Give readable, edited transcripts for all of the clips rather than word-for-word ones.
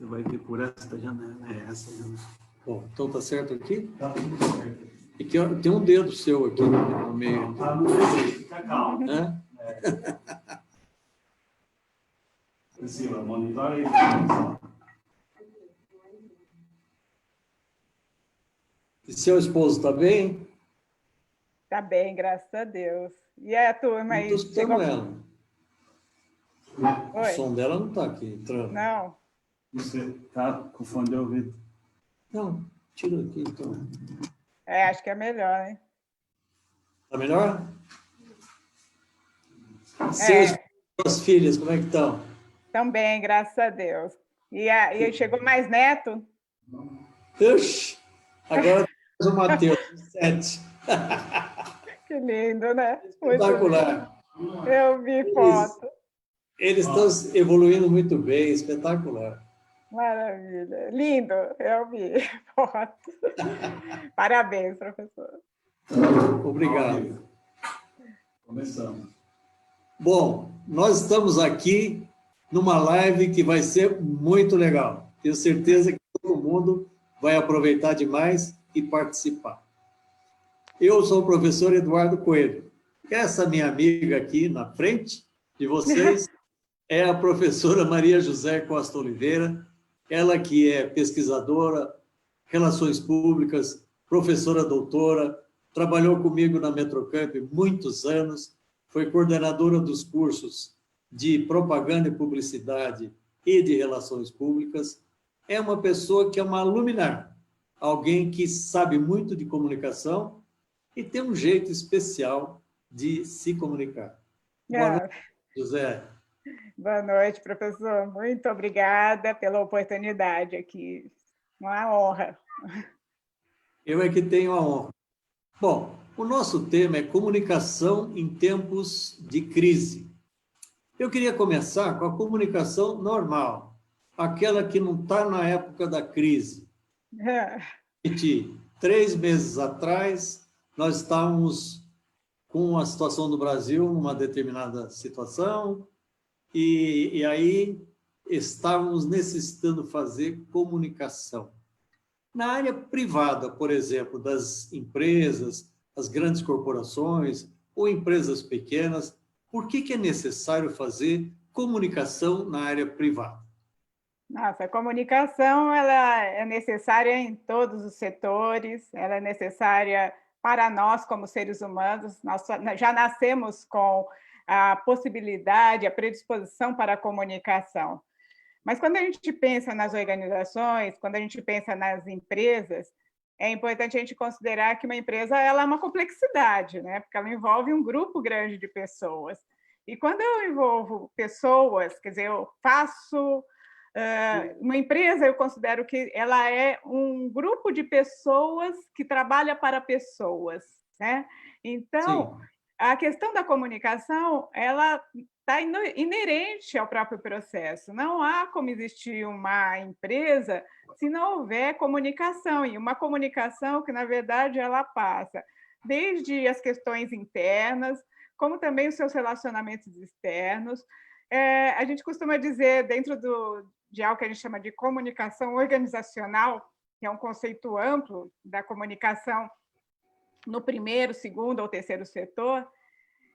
Você vai ver por essa janela, essa janela. Bom, então tá certo aqui? Tá tudo certo. E que tem um dedo seu aqui no meio. Tá no meio, fica calmo. Né? Priscila, monitora aí. E seu esposo está bem? Tá bem, graças a Deus. E a turma aí? Não estou escutando ela. Oi? O som dela não está aqui entrando. Não. Você tá com fone de ouvido? Não, tira aqui então. Acho que é melhor, né? Está melhor? Suas filhas, como é que estão? Estão bem, graças a Deus. E chegou mais neto? Ixi, agora temos o Matheus, 7. Que lindo, né? Espetacular. Eu vi foto. Eles estão evoluindo muito bem, espetacular. Maravilha. Lindo, eu vi foto. Parabéns, professor. Obrigado. Começamos. Bom, nós estamos aqui numa live que vai ser muito legal. Tenho certeza que todo mundo vai aproveitar demais e participar. Eu sou o professor Eduardo Coelho. Essa minha amiga aqui na frente de vocês é a professora Maria José Costa Oliveira, ela que é pesquisadora, relações públicas, professora doutora, trabalhou comigo na Metrocamp muitos anos, foi coordenadora dos cursos de propaganda e publicidade e de relações públicas. É uma pessoa que é uma luminar, alguém que sabe muito de comunicação e tem um jeito especial de se comunicar. Boa noite, José. Boa noite, professor. Muito obrigada pela oportunidade aqui. Uma honra. Eu é que tenho a honra. Bom, o nosso tema é comunicação em tempos de crise. Eu queria começar com a comunicação normal, aquela que não está na época da crise. 3 meses atrás, nós estávamos com a situação do Brasil, numa determinada situação, e aí estávamos necessitando fazer comunicação. Na área privada, por exemplo, das empresas, as grandes corporações ou empresas pequenas, por que é necessário fazer comunicação na área privada? Nossa, a comunicação ela é necessária em todos os setores, ela é necessária para nós como seres humanos, nós já nascemos com a possibilidade, a predisposição para a comunicação. Mas quando a gente pensa nas organizações, quando a gente pensa nas empresas, é importante a gente considerar que uma empresa ela é uma complexidade, né? Porque ela envolve um grupo grande de pessoas. E quando eu envolvo pessoas, quer dizer, eu faço uma empresa, eu considero que ela é um grupo de pessoas que trabalha para pessoas, né? Então, sim, a questão da comunicação, ela está inerente ao próprio processo. Não há como existir uma empresa se não houver comunicação, e uma comunicação que, na verdade, ela passa desde as questões internas, como também os seus relacionamentos externos. A gente costuma dizer, dentro de algo que a gente chama de comunicação organizacional, que é um conceito amplo da comunicação no primeiro, segundo ou terceiro setor,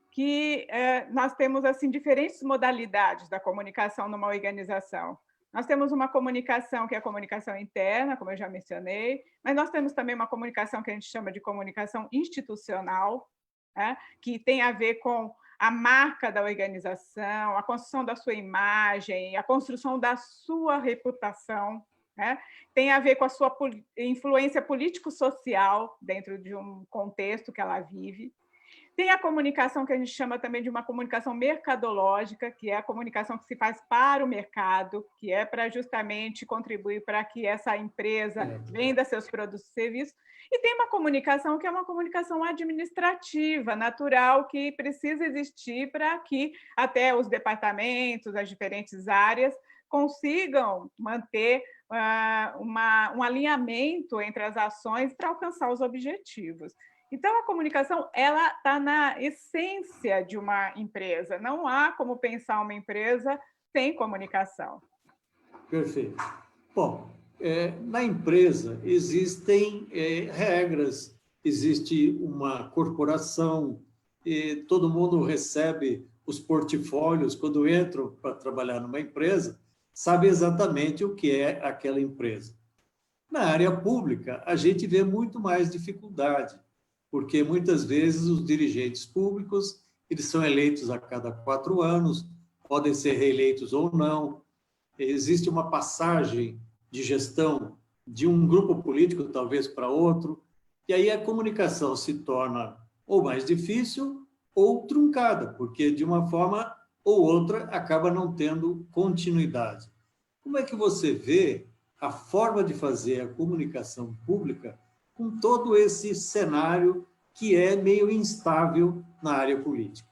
que nós temos assim diferentes modalidades da comunicação numa organização. Nós temos uma comunicação que é a comunicação interna, como eu já mencionei, mas nós temos também uma comunicação que a gente chama de comunicação institucional, né, que tem a ver com a marca da organização, a construção da sua imagem, a construção da sua reputação, né? Tem a ver com a sua influência político-social dentro de um contexto que ela vive. Tem a comunicação que a gente chama também de uma comunicação mercadológica, que é a comunicação que se faz para o mercado, que é para justamente contribuir para que essa empresa venda seus produtos e serviços. E tem uma comunicação que é uma comunicação administrativa, natural, que precisa existir para que até os departamentos, as diferentes áreas, consigam manter um alinhamento entre as ações para alcançar os objetivos. Então, a comunicação ela está na essência de uma empresa. Não há como pensar uma empresa sem comunicação. Perfeito. Bom, na empresa existem regras, existe uma corporação, e todo mundo recebe os portfólios quando entram para trabalhar numa empresa, sabe exatamente o que é aquela empresa. Na área pública, a gente vê muito mais dificuldade, porque muitas vezes os dirigentes públicos, eles são eleitos a cada 4 anos, podem ser reeleitos ou não, existe uma passagem de gestão de um grupo político, talvez, para outro, e aí a comunicação se torna ou mais difícil ou truncada, porque de uma forma ou outra acaba não tendo continuidade. Como é que você vê a forma de fazer a comunicação pública com todo esse cenário que é meio instável na área política?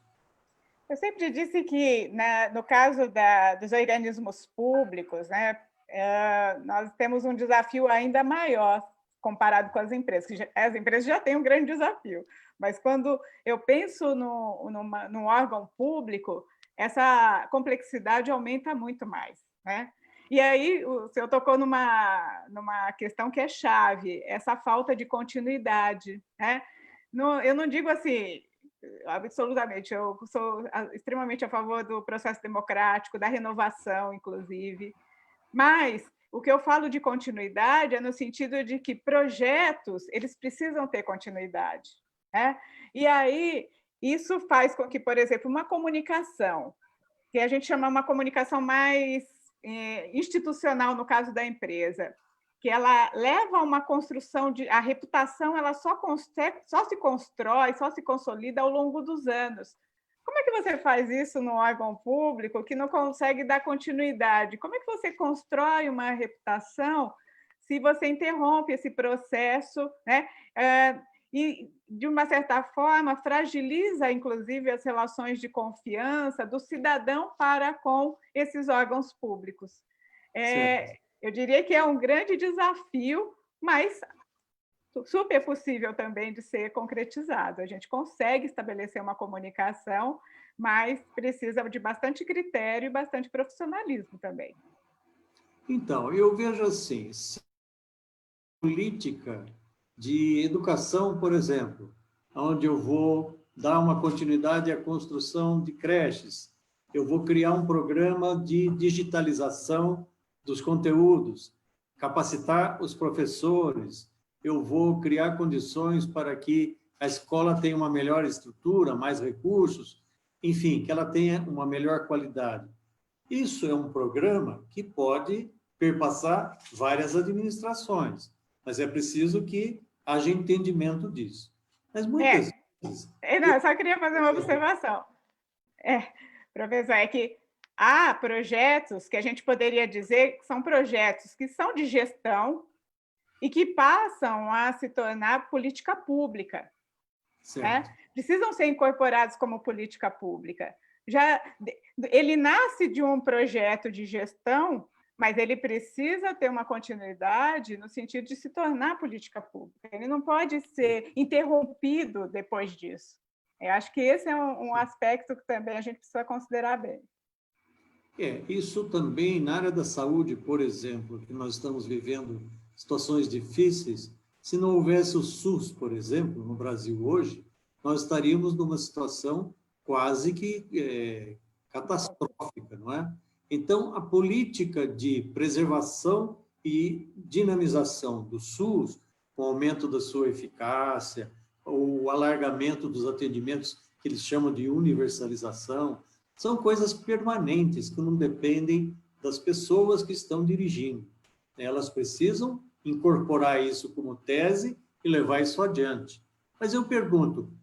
Eu sempre disse que, no caso dos organismos públicos, né, nós temos um desafio ainda maior comparado com as empresas. As empresas já têm um grande desafio, mas quando eu penso num órgão público, essa complexidade aumenta muito mais, né? E aí, o senhor tocou numa questão que é chave, essa falta de continuidade, né? Eu não digo assim, absolutamente, eu sou extremamente a favor do processo democrático, da renovação, inclusive, mas o que eu falo de continuidade é no sentido de que projetos, eles precisam ter continuidade, né? E aí, isso faz com que, por exemplo, uma comunicação, que a gente chama uma comunicação mais institucional, no caso da empresa, que ela leva a uma construção de... A reputação ela só se constrói, só se consolida ao longo dos anos. Como é que você faz isso no órgão público que não consegue dar continuidade? Como é que você constrói uma reputação se você interrompe esse processo, né? E, de uma certa forma, fragiliza, inclusive, as relações de confiança do cidadão para com esses órgãos públicos. Eu diria que é um grande desafio, mas super possível também de ser concretizado. A gente consegue estabelecer uma comunicação, mas precisa de bastante critério e bastante profissionalismo também. Então, eu vejo assim, política de educação, por exemplo, onde eu vou dar uma continuidade à construção de creches, eu vou criar um programa de digitalização dos conteúdos, capacitar os professores, eu vou criar condições para que a escola tenha uma melhor estrutura, mais recursos, enfim, que ela tenha uma melhor qualidade. Isso é um programa que pode perpassar várias administrações, mas é preciso que haja entendimento disso. Mas muitas vezes... Não, eu só queria fazer uma observação. Professor, é que há projetos que a gente poderia dizer que são projetos que são de gestão e que passam a se tornar política pública. Né? Precisam ser incorporados como política pública. Ele nasce de um projeto de gestão, mas ele precisa ter uma continuidade no sentido de se tornar política pública. Ele não pode ser interrompido depois disso. Eu acho que esse é um aspecto que também a gente precisa considerar bem. Isso também na área da saúde, por exemplo, que nós estamos vivendo situações difíceis. Se não houvesse o SUS, por exemplo, no Brasil hoje, nós estaríamos numa situação quase que catastrófica, não é? Então, a política de preservação e dinamização do SUS, com o aumento da sua eficácia, o alargamento dos atendimentos, que eles chamam de universalização, são coisas permanentes, que não dependem das pessoas que estão dirigindo. Elas precisam incorporar isso como tese e levar isso adiante. Mas eu pergunto,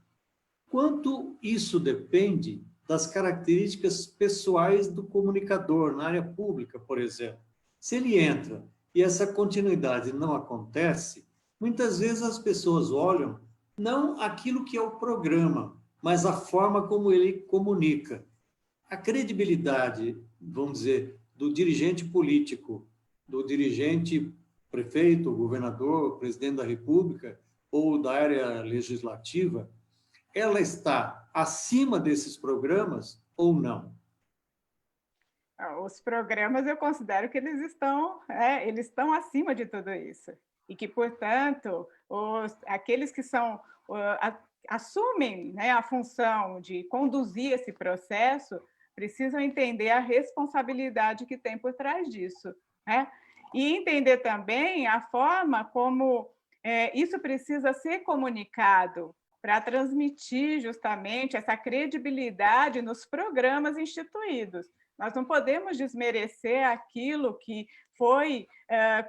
quanto isso depende das características pessoais do comunicador na área pública, por exemplo? Se ele entra e essa continuidade não acontece, muitas vezes as pessoas olham não aquilo que é o programa, mas a forma como ele comunica. A credibilidade, vamos dizer, do dirigente político, do dirigente prefeito, governador, presidente da República ou da área legislativa, ela está acima desses programas ou não? os programas, eu considero que eles estão acima de tudo isso. E que, portanto, aqueles que assumem, né, a função de conduzir esse processo precisam entender a responsabilidade que tem por trás disso, né? E entender também a forma como isso precisa ser comunicado para transmitir justamente essa credibilidade nos programas instituídos. Nós não podemos desmerecer aquilo que foi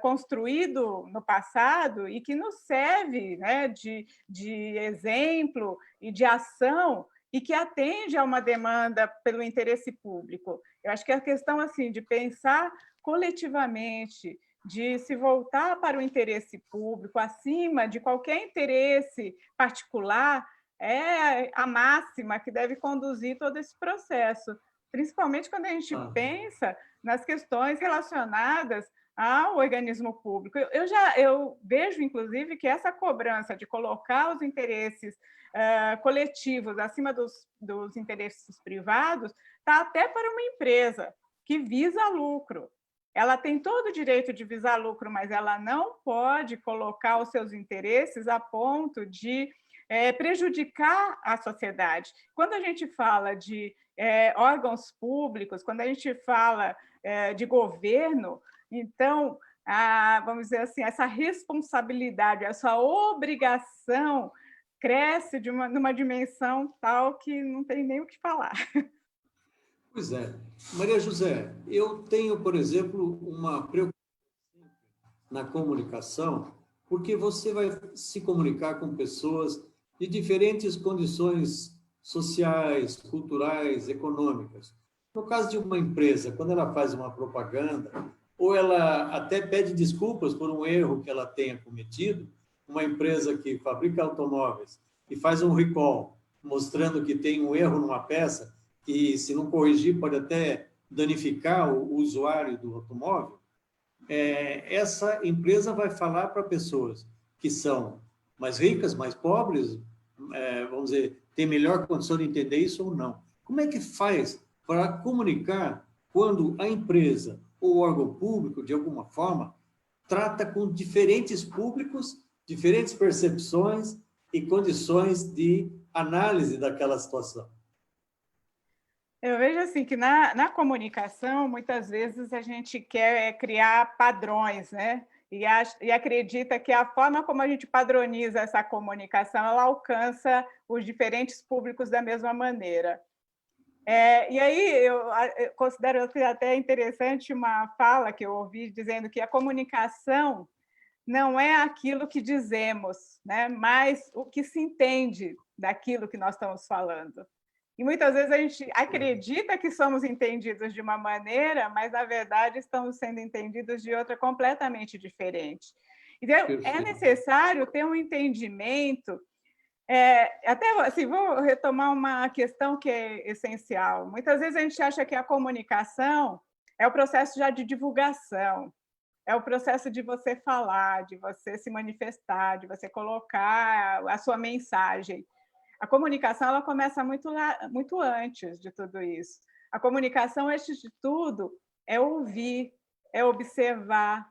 construído no passado e que nos serve, né, de exemplo e de ação e que atende a uma demanda pelo interesse público. Eu acho que a questão assim de pensar coletivamente, de se voltar para o interesse público, acima de qualquer interesse particular, é a máxima que deve conduzir todo esse processo, principalmente quando a gente pensa nas questões relacionadas ao organismo público. Eu vejo, inclusive, que essa cobrança de colocar os interesses coletivos acima dos interesses privados está até para uma empresa que visa lucro. Ela tem todo o direito de visar lucro, mas ela não pode colocar os seus interesses a ponto de prejudicar a sociedade. Quando a gente fala de órgãos públicos, quando a gente fala de governo, então, vamos dizer assim, essa responsabilidade, essa obrigação cresce numa dimensão tal que não tem nem o que falar. Pois é. Maria José, eu tenho, por exemplo, uma preocupação na comunicação, porque você vai se comunicar com pessoas de diferentes condições sociais, culturais, econômicas. No caso de uma empresa, quando ela faz uma propaganda, ou ela até pede desculpas por um erro que ela tenha cometido, uma empresa que fabrica automóveis e faz um recall, mostrando que tem um erro numa peça, que se não corrigir pode até danificar o usuário do automóvel, essa empresa vai falar para pessoas que são mais ricas, mais pobres, vamos dizer, tem melhor condição de entender isso ou não. Como é que faz para comunicar quando a empresa ou o órgão público, de alguma forma, trata com diferentes públicos, diferentes percepções e condições de análise daquela situação? Eu vejo assim que na comunicação, muitas vezes a gente quer criar padrões, né? E acredita que a forma como a gente padroniza essa comunicação, ela alcança os diferentes públicos da mesma maneira. E aí eu considero até interessante uma fala que eu ouvi dizendo que a comunicação não é aquilo que dizemos, né? Mas o que se entende daquilo que nós estamos falando. E muitas vezes a gente acredita que somos entendidos de uma maneira, mas, na verdade, estamos sendo entendidos de outra completamente diferente. Então, é necessário ter um entendimento. Até assim, vou retomar uma questão que é essencial. Muitas vezes a gente acha que a comunicação é o processo já de divulgação, é o processo de você falar, de você se manifestar, de você colocar a sua mensagem. A comunicação ela começa muito antes de tudo isso. A comunicação, antes de tudo, é ouvir, é observar,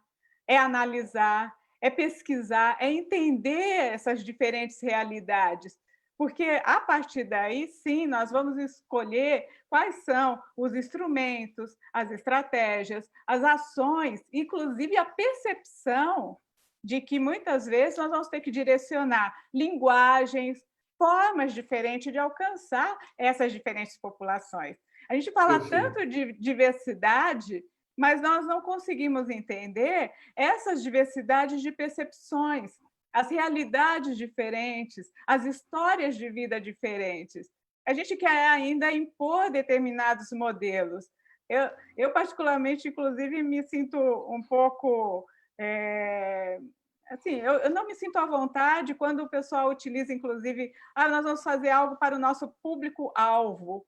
é analisar, é pesquisar, é entender essas diferentes realidades. Porque, a partir daí, sim, nós vamos escolher quais são os instrumentos, as estratégias, as ações, inclusive a percepção de que, muitas vezes, nós vamos ter que direcionar linguagens, formas diferentes de alcançar essas diferentes populações. A gente fala tanto de diversidade, mas nós não conseguimos entender essas diversidades de percepções, as realidades diferentes, as histórias de vida diferentes. A gente quer ainda impor determinados modelos. Eu particularmente, inclusive, me sinto um pouco... Assim, eu não me sinto à vontade quando o pessoal utiliza, inclusive, nós vamos fazer algo para o nosso público-alvo.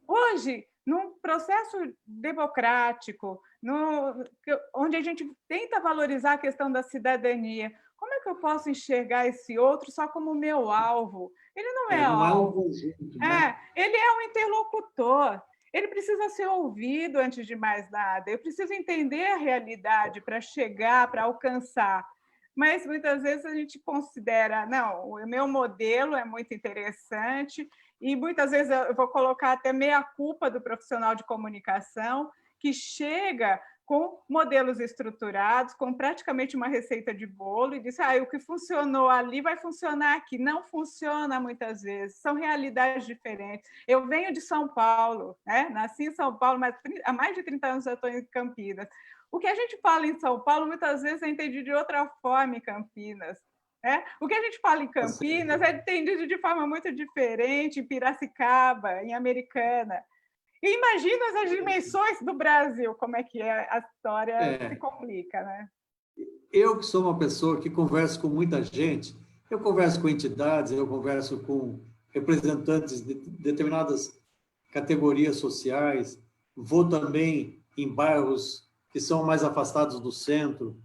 Hoje, num processo democrático, onde a gente tenta valorizar a questão da cidadania, como é que eu posso enxergar esse outro só como meu alvo? Ele não é alvo. Um conjunto, né? Ele é um interlocutor. ele precisa ser ouvido antes de mais nada. Eu preciso entender a realidade para chegar, para alcançar. Mas muitas vezes a gente considera, não, o meu modelo é muito interessante, e muitas vezes eu vou colocar até meia-culpa do profissional de comunicação, que chega com modelos estruturados, com praticamente uma receita de bolo, e diz, o que funcionou ali vai funcionar aqui. Não funciona muitas vezes, são realidades diferentes. Eu venho de São Paulo, né? Nasci em São Paulo, mas há mais de 30 anos eu estou em Campinas. O que a gente fala em São Paulo, muitas vezes é entendido de outra forma em Campinas. Né? O que a gente fala em Campinas é entendido de forma muito diferente em Piracicaba, em Americana. E imagina as dimensões do Brasil, como é que a história se complica, né? Eu, que sou uma pessoa que converso com muita gente, eu converso com entidades, eu converso com representantes de determinadas categorias sociais, vou também em bairros que são mais afastados do centro,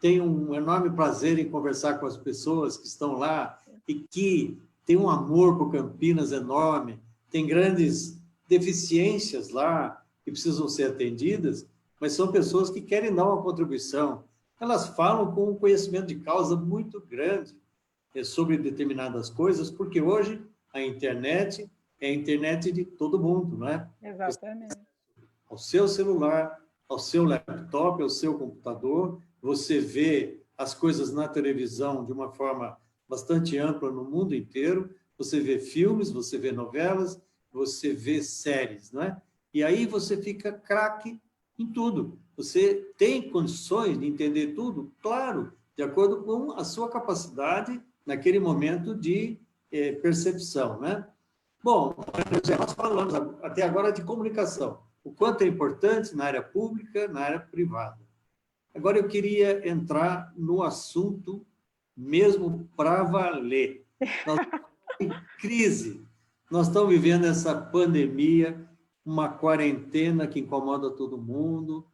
tenho um enorme prazer em conversar com as pessoas que estão lá e que têm um amor por Campinas enorme, tem grandes deficiências lá que precisam ser atendidas, mas são pessoas que querem dar uma contribuição. Elas falam com um conhecimento de causa muito grande sobre determinadas coisas, porque hoje a internet é a internet de todo mundo, não é? Exatamente. Ao seu celular, ao seu laptop, ao seu computador, você vê as coisas na televisão de uma forma bastante ampla no mundo inteiro, você vê filmes, você vê novelas, você vê séries, não é? E aí você fica craque em tudo. Você tem condições de entender tudo? Claro, de acordo com a sua capacidade naquele momento de percepção, né? Bom, nós falamos até agora de comunicação, o quanto é importante na área pública, na área privada. Agora eu queria entrar no assunto mesmo para valer. Nós estamos em crise. Nós estamos vivendo essa pandemia, uma quarentena que incomoda todo mundo.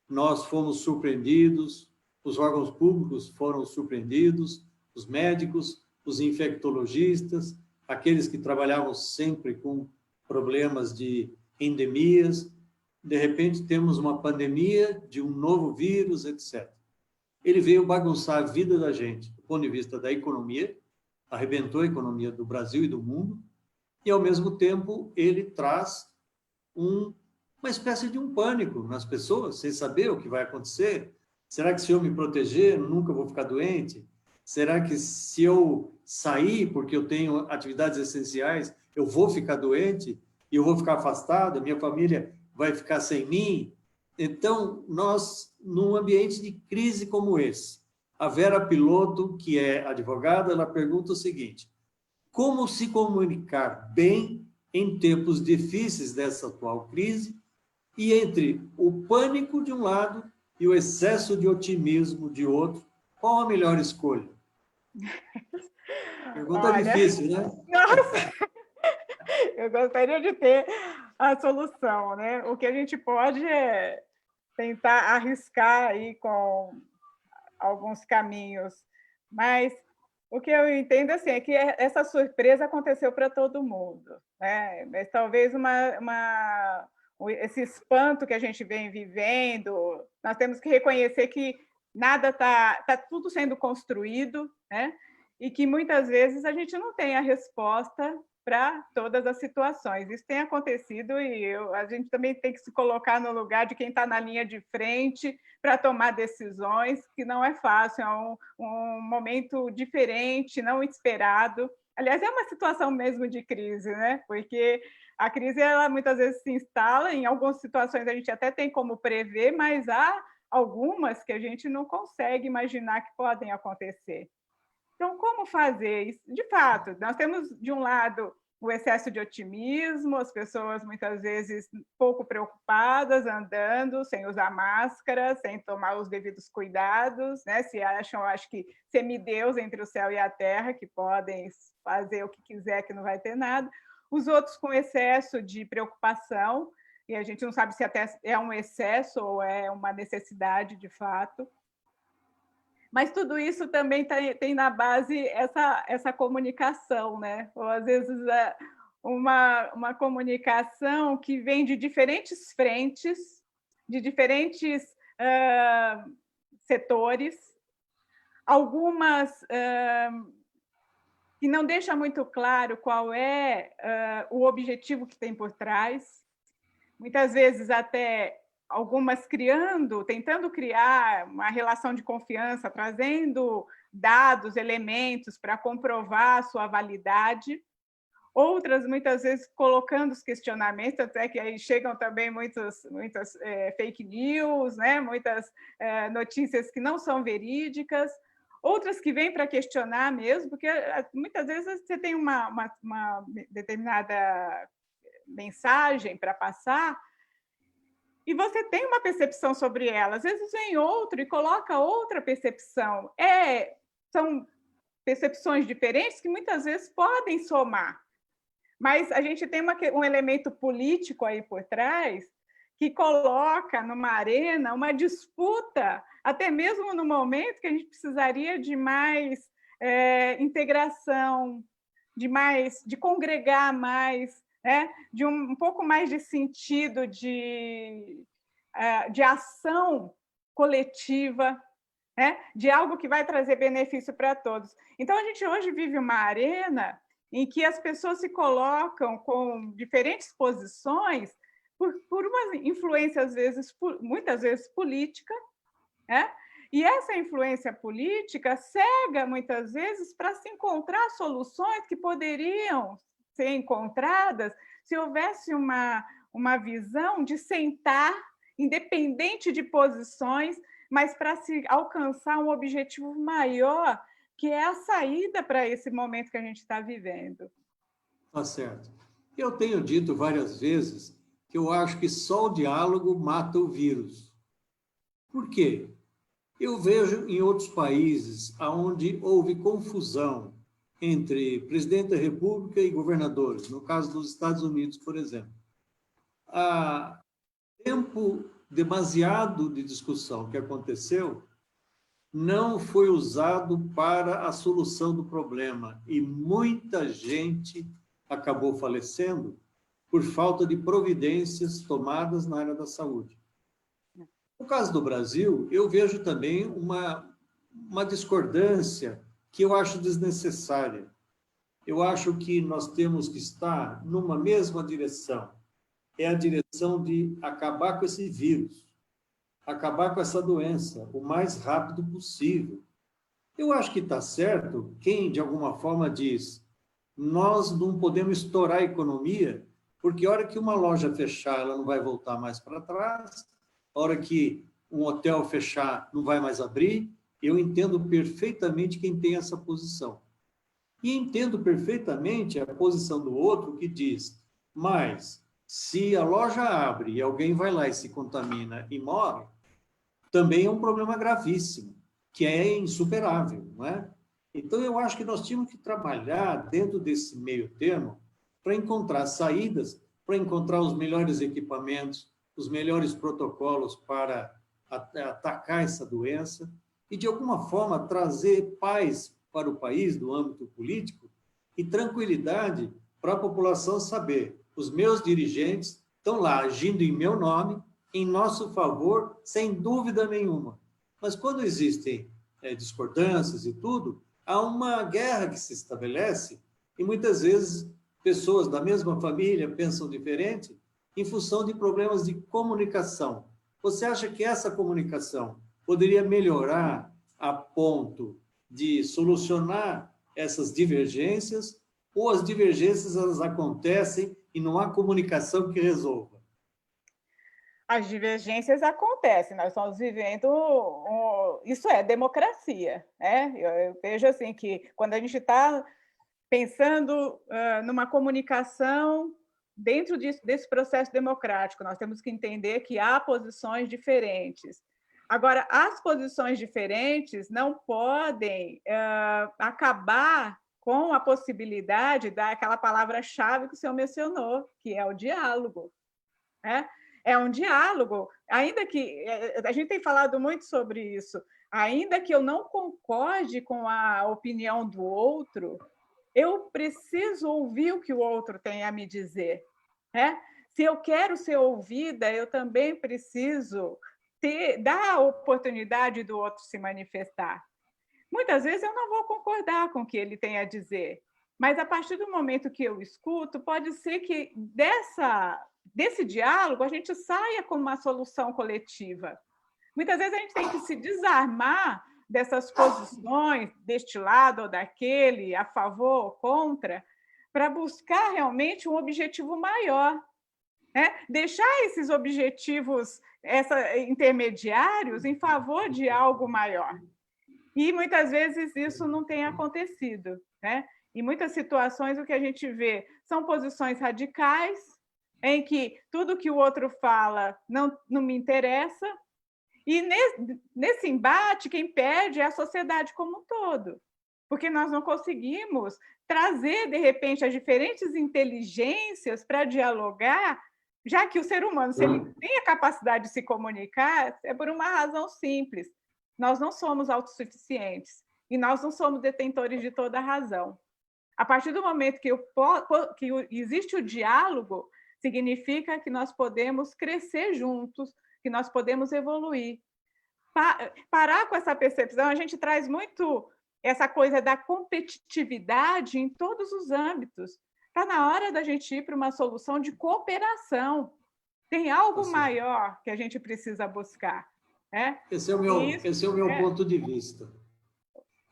Nós fomos surpreendidos, os órgãos públicos foram surpreendidos, os médicos, os infectologistas, aqueles que trabalhavam sempre com problemas de endemias. De repente, temos uma pandemia de um novo vírus, etc. Ele veio bagunçar a vida da gente, do ponto de vista da economia, arrebentou a economia do Brasil e do mundo, e, ao mesmo tempo, ele traz uma espécie de um pânico nas pessoas, sem saber o que vai acontecer. Será que se eu me proteger, nunca vou ficar doente? Será que se eu sair, porque eu tenho atividades essenciais, eu vou ficar doente? E eu vou ficar afastado? Minha família vai ficar sem mim? Então, nós, num ambiente de crise como esse, a Vera Piloto, que é advogada, ela pergunta o seguinte: como se comunicar bem em tempos difíceis dessa atual crise e entre o pânico de um lado e o excesso de otimismo de outro, qual a melhor escolha? Pergunta difícil, né? Nossa, eu gostaria de ter a solução, né? O que a gente pode é tentar arriscar aí com alguns caminhos, mas o que eu entendo assim, é que essa surpresa aconteceu para todo mundo, né? Mas talvez esse espanto que a gente vem vivendo, nós temos que reconhecer que nada está tudo sendo construído, né? E que muitas vezes a gente não tem a resposta para todas as situações. Isso tem acontecido e a gente também tem que se colocar no lugar de quem está na linha de frente para tomar decisões, que não é fácil, é um momento diferente, não esperado. Aliás, é uma situação mesmo de crise, né? Porque a crise, ela muitas vezes se instala, em algumas situações a gente até tem como prever, mas há algumas que a gente não consegue imaginar que podem acontecer. Então, como fazer isso? De fato, nós temos, de um lado, o excesso de otimismo, as pessoas muitas vezes pouco preocupadas, andando, sem usar máscara, sem tomar os devidos cuidados, né? Se acham, acho que, semideus entre o céu e a terra, que podem fazer o que quiser, que não vai ter nada. Os outros com excesso de preocupação, e a gente não sabe se até é um excesso ou é uma necessidade de fato. Mas tudo isso também tem na base essa comunicação, né? Ou às vezes uma comunicação que vem de diferentes frentes, de diferentes setores, algumas que não deixa muito claro qual é o objetivo que tem por trás, muitas vezes até algumas tentando criar uma relação de confiança, trazendo dados, elementos para comprovar a sua validade, outras muitas vezes colocando os questionamentos, até que aí chegam também muitas fake news, né? Muitas notícias que não são verídicas, outras que vêm para questionar mesmo, porque muitas vezes você tem uma determinada mensagem para passar e você tem uma percepção sobre ela. Às vezes vem outro e coloca outra percepção. São percepções diferentes que muitas vezes podem somar, mas a gente tem um elemento político aí por trás que coloca numa arena uma disputa, até mesmo no momento que a gente precisaria de mais integração, de congregar mais, né? De um pouco mais de sentido de ação coletiva, né? De algo que vai trazer benefício para todos. Então, a gente hoje vive uma arena em que as pessoas se colocam com diferentes posições por uma influência, muitas vezes política, né? E essa influência política cega, muitas vezes, para se encontrar soluções que poderiam ser encontradas se houvesse uma visão de sentar, independente de posições, mas para se alcançar um objetivo maior, que é a saída para esse momento que a gente está vivendo. Tá certo. Eu tenho dito várias vezes que eu acho que só o diálogo mata o vírus. Por quê? Eu vejo em outros países onde houve confusão entre presidente da República e governadores, no caso dos Estados Unidos, por exemplo. Há tempo demasiado de discussão que aconteceu não foi usado para a solução do problema e muita gente acabou falecendo por falta de providências tomadas na área da saúde. No caso do Brasil, eu vejo também uma discordância que eu acho desnecessária. Eu acho que nós temos que estar numa mesma direção. É a direção de acabar com esse vírus, acabar com essa doença o mais rápido possível. Eu acho que está certo quem, de alguma forma, diz nós não podemos estourar a economia, porque a hora que uma loja fechar, ela não vai voltar mais para trás, a hora que um hotel fechar, não vai mais abrir. Eu entendo perfeitamente quem tem essa posição. E entendo perfeitamente a posição do outro que diz, mas se a loja abre e alguém vai lá e se contamina e morre, também é um problema gravíssimo, que é insuperável, não é? Então, eu acho que nós tínhamos que trabalhar dentro desse meio termo para encontrar saídas, para encontrar os melhores equipamentos, os melhores protocolos para atacar essa doença e, de alguma forma, trazer paz para o país do âmbito político e tranquilidade para a população saber os meus dirigentes estão lá agindo em meu nome, em nosso favor, sem dúvida nenhuma. Mas quando existem discordâncias e tudo, há uma guerra que se estabelece e muitas vezes pessoas da mesma família pensam diferente em função de problemas de comunicação. Você acha que essa comunicação poderia melhorar a ponto de solucionar essas divergências ou as divergências elas acontecem e não há comunicação que resolva? As divergências acontecem, nós estamos vivendo, isso é democracia, né? Eu vejo assim que quando a gente está pensando numa comunicação dentro desse processo democrático, nós temos que entender que há posições diferentes. Agora, as posições diferentes não podem acabar com a possibilidade daquela palavra-chave que o senhor mencionou, que é o diálogo, né? É um diálogo, ainda que a gente tem falado muito sobre isso, ainda que eu não concorde com a opinião do outro, eu preciso ouvir o que o outro tem a me dizer, né? Se eu quero ser ouvida, eu também preciso dar a oportunidade do outro se manifestar. Muitas vezes eu não vou concordar com o que ele tem a dizer, mas a partir do momento que eu escuto, pode ser que desse diálogo a gente saia com uma solução coletiva. Muitas vezes a gente tem que se desarmar dessas posições, deste lado ou daquele, a favor ou contra, para buscar realmente um objetivo maior. Né? Deixar esses objetivos intermediários em favor de algo maior. E muitas vezes isso não tem acontecido. Né? Em muitas situações, o que a gente vê são posições radicais, em que tudo que o outro fala não me interessa, e nesse embate, quem perde é a sociedade como um todo, porque nós não conseguimos trazer, de repente, as diferentes inteligências para dialogar, já que o ser humano, se ele tem a capacidade de se comunicar, é por uma razão simples. Nós não somos autossuficientes e nós não somos detentores de toda a razão. A partir do momento que existe o diálogo, significa que nós podemos crescer juntos, que nós podemos evoluir. Parar com essa percepção, a gente traz muito essa coisa da competitividade em todos os âmbitos. Está na hora da gente ir para uma solução de cooperação. Tem algo maior que a gente precisa buscar. Né? Esse é o meu ponto de vista.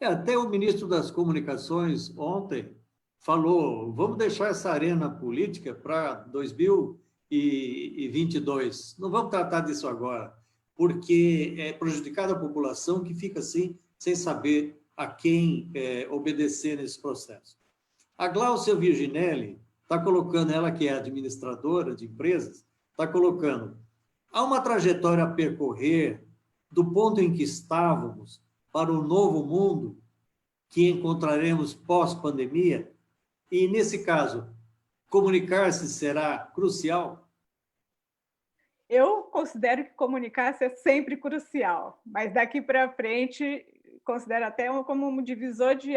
Até o ministro das Comunicações, ontem, falou, vamos deixar essa arena política para 2022. Não vamos tratar disso agora, porque é prejudicada a população que fica assim, sem saber a quem obedecer nesse processo. A Gláucia Virginelli está colocando, ela que é administradora de empresas, está colocando, há uma trajetória a percorrer do ponto em que estávamos para o novo mundo que encontraremos pós-pandemia, e, nesse caso, comunicar-se será crucial? Eu considero que comunicar-se é sempre crucial, mas daqui para frente considero até como um divisor de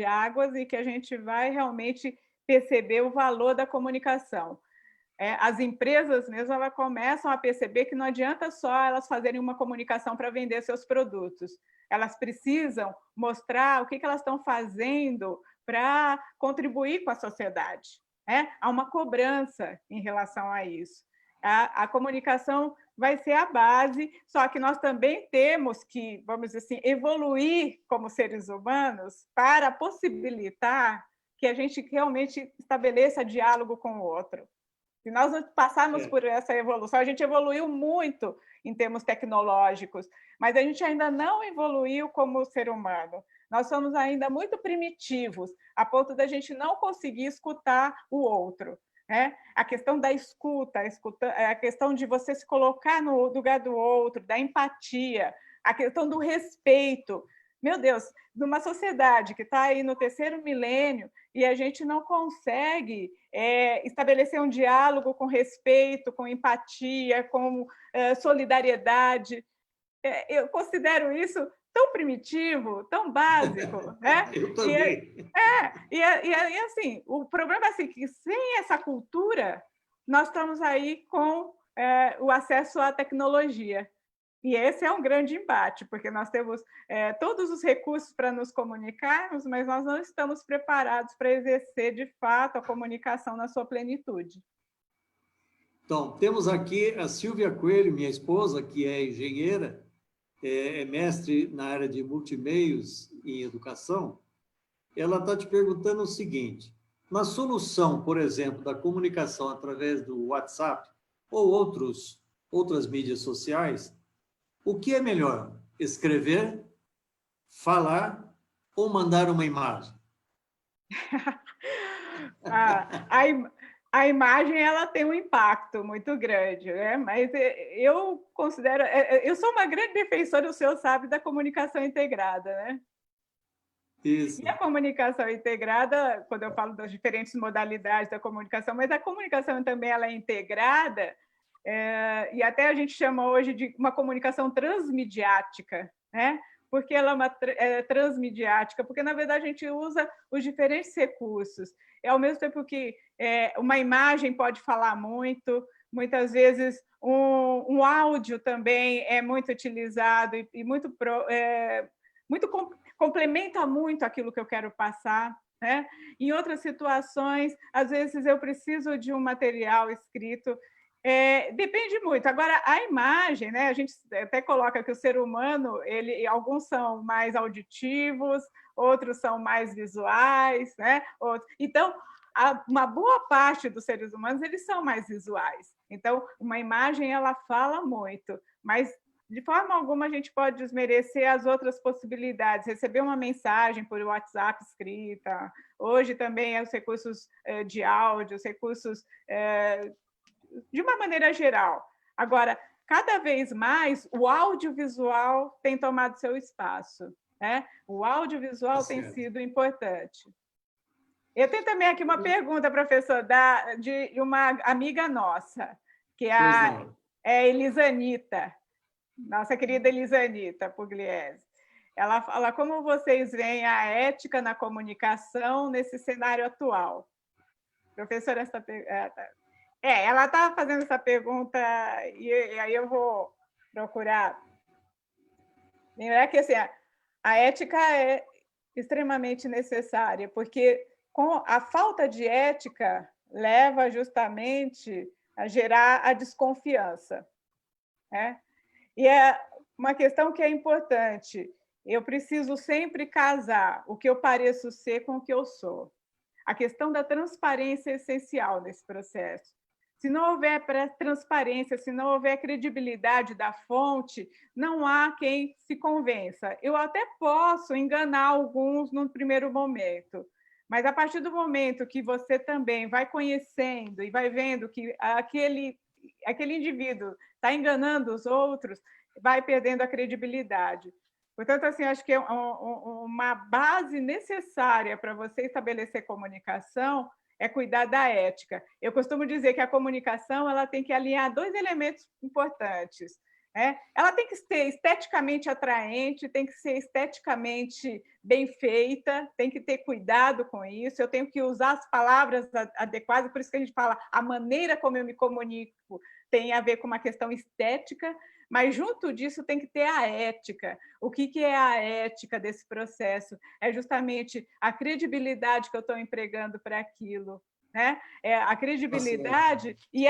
águas e que a gente vai realmente perceber o valor da comunicação. As empresas mesmo elas começam a perceber que não adianta só elas fazerem uma comunicação para vender seus produtos. Elas precisam mostrar o que elas estão fazendo para contribuir com a sociedade. Há uma cobrança em relação a isso. A comunicação vai ser a base, só que nós também temos que, vamos dizer assim, evoluir como seres humanos para possibilitar que a gente realmente estabeleça diálogo com o outro. Se nós passarmos por essa evolução, a gente evoluiu muito em termos tecnológicos, mas a gente ainda não evoluiu como ser humano. Nós somos ainda muito primitivos, a ponto da gente não conseguir escutar o outro. A questão da escuta, a questão de você se colocar no lugar do outro, da empatia, a questão do respeito. Meu Deus, numa sociedade que está aí no 3º milênio e a gente não consegue estabelecer um diálogo com respeito, com empatia, com solidariedade, eu considero isso tão primitivo, tão básico. Eu também. E assim, o problema é assim, que sem essa cultura, nós estamos aí com o acesso à tecnologia. E esse é um grande embate, porque nós temos todos os recursos para nos comunicarmos, mas nós não estamos preparados para exercer, de fato, a comunicação na sua plenitude. Então, temos aqui a Silvia Coelho, minha esposa, que é engenheira, é mestre na área de multimeios em educação. Ela está te perguntando o seguinte, na solução, por exemplo, da comunicação através do WhatsApp ou outras mídias sociais, o que é melhor? Escrever, falar ou mandar uma imagem? A imagem ela tem um impacto muito grande, né? Mas eu considero... Eu sou uma grande defensora, o senhor sabe, da comunicação integrada, né? Isso. E a comunicação integrada, quando eu falo das diferentes modalidades da comunicação, mas a comunicação também ela é integrada, e até a gente chama hoje de uma comunicação transmediática, né? porque ela é uma transmediática, porque, na verdade, a gente usa os diferentes recursos. Ao mesmo tempo que uma imagem pode falar muito, muitas vezes um áudio também é muito utilizado e muito complementa muito aquilo que eu quero passar, né? Em outras situações, às vezes eu preciso de um material escrito, depende muito. Agora, a imagem, né? A gente até coloca que o ser humano, alguns são mais auditivos, outros são mais visuais, né? Então, uma boa parte dos seres humanos eles são mais visuais. Então, uma imagem ela fala muito, mas de forma alguma a gente pode desmerecer as outras possibilidades. Receber uma mensagem por WhatsApp escrita, hoje também os recursos de áudio, os recursos de uma maneira geral. Agora, cada vez mais, o audiovisual tem tomado seu espaço, né? O audiovisual tem sido importante. Eu tenho também aqui uma pergunta, professor, de uma amiga nossa, que é a Elisanita, nossa querida Elisanita Pugliese. Ela fala como vocês veem a ética na comunicação nesse cenário atual. Professora, ela está fazendo essa pergunta e aí eu vou procurar. Lembrar que assim, a ética é extremamente necessária, porque com a falta de ética leva justamente a gerar a desconfiança, né? E é uma questão que é importante. Eu preciso sempre casar o que eu pareço ser com o que eu sou. A questão da transparência é essencial nesse processo. Se não houver transparência, se não houver credibilidade da fonte, não há quem se convença. Eu até posso enganar alguns no primeiro momento, mas a partir do momento que você também vai conhecendo e vai vendo que aquele indivíduo está enganando os outros, vai perdendo a credibilidade. Portanto, assim, acho que é uma base necessária para você estabelecer comunicação é cuidar da ética. Eu costumo dizer que a comunicação ela tem que alinhar dois elementos importantes. Ela tem que ser esteticamente atraente, tem que ser esteticamente bem feita, tem que ter cuidado com isso, eu tenho que usar as palavras adequadas, por isso que a gente fala a maneira como eu me comunico tem a ver com uma questão estética, mas junto disso tem que ter a ética. O que é a ética desse processo? É justamente a credibilidade que eu estou empregando para aquilo, né? A credibilidade e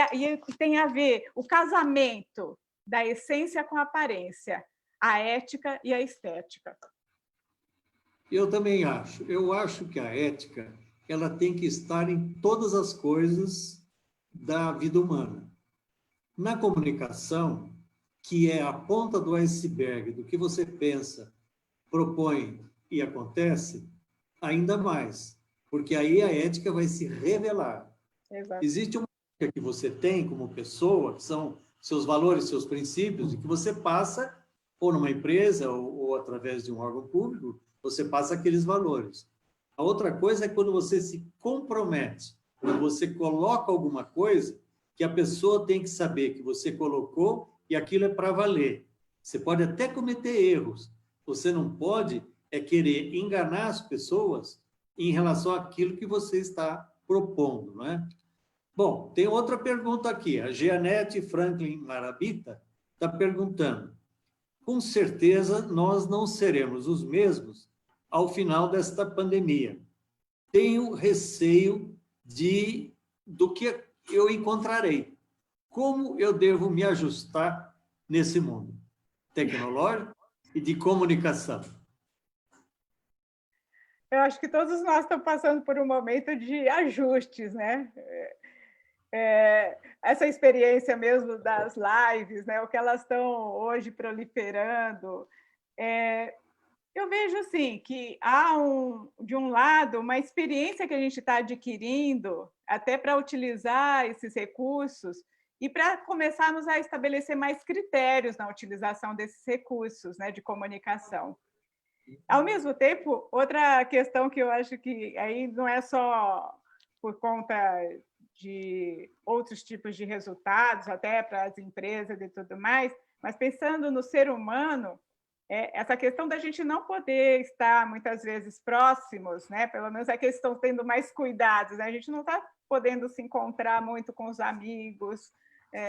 tem a ver o casamento da essência com a aparência, a ética e a estética. Eu também acho. Eu acho que a ética ela tem que estar em todas as coisas da vida humana. Na comunicação, que é a ponta do iceberg do que você pensa, propõe e acontece, ainda mais, porque aí a ética vai se revelar. Exato. Existe uma ética que você tem como pessoa, que são seus valores, seus princípios, e que você passa, ou numa empresa, ou através de um órgão público, você passa aqueles valores. A outra coisa é quando você se compromete, quando você coloca alguma coisa que a pessoa tem que saber que você colocou e aquilo é para valer. Você pode até cometer erros, você não pode querer enganar as pessoas em relação àquilo que você está propondo, não é? Bom, tem outra pergunta aqui. A Jeanette Franklin Marabita está perguntando: com certeza nós não seremos os mesmos ao final desta pandemia. Tenho receio do que eu encontrarei. Como eu devo me ajustar nesse mundo tecnológico e de comunicação? Eu acho que todos nós estamos passando por um momento de ajustes, né? Essa experiência mesmo das lives, né? O que elas estão hoje proliferando. Eu vejo assim que há de um lado uma experiência que a gente está adquirindo até para utilizar esses recursos e para começarmos a estabelecer mais critérios na utilização desses recursos, né, de comunicação. Ao mesmo tempo, outra questão que eu acho que aí não é só por conta de outros tipos de resultados, até para as empresas e tudo mais, mas pensando no ser humano, essa questão da gente não poder estar, muitas vezes, próximos, né? Pelo menos é que eles estão tendo mais cuidados, né? A gente não está podendo se encontrar muito com os amigos,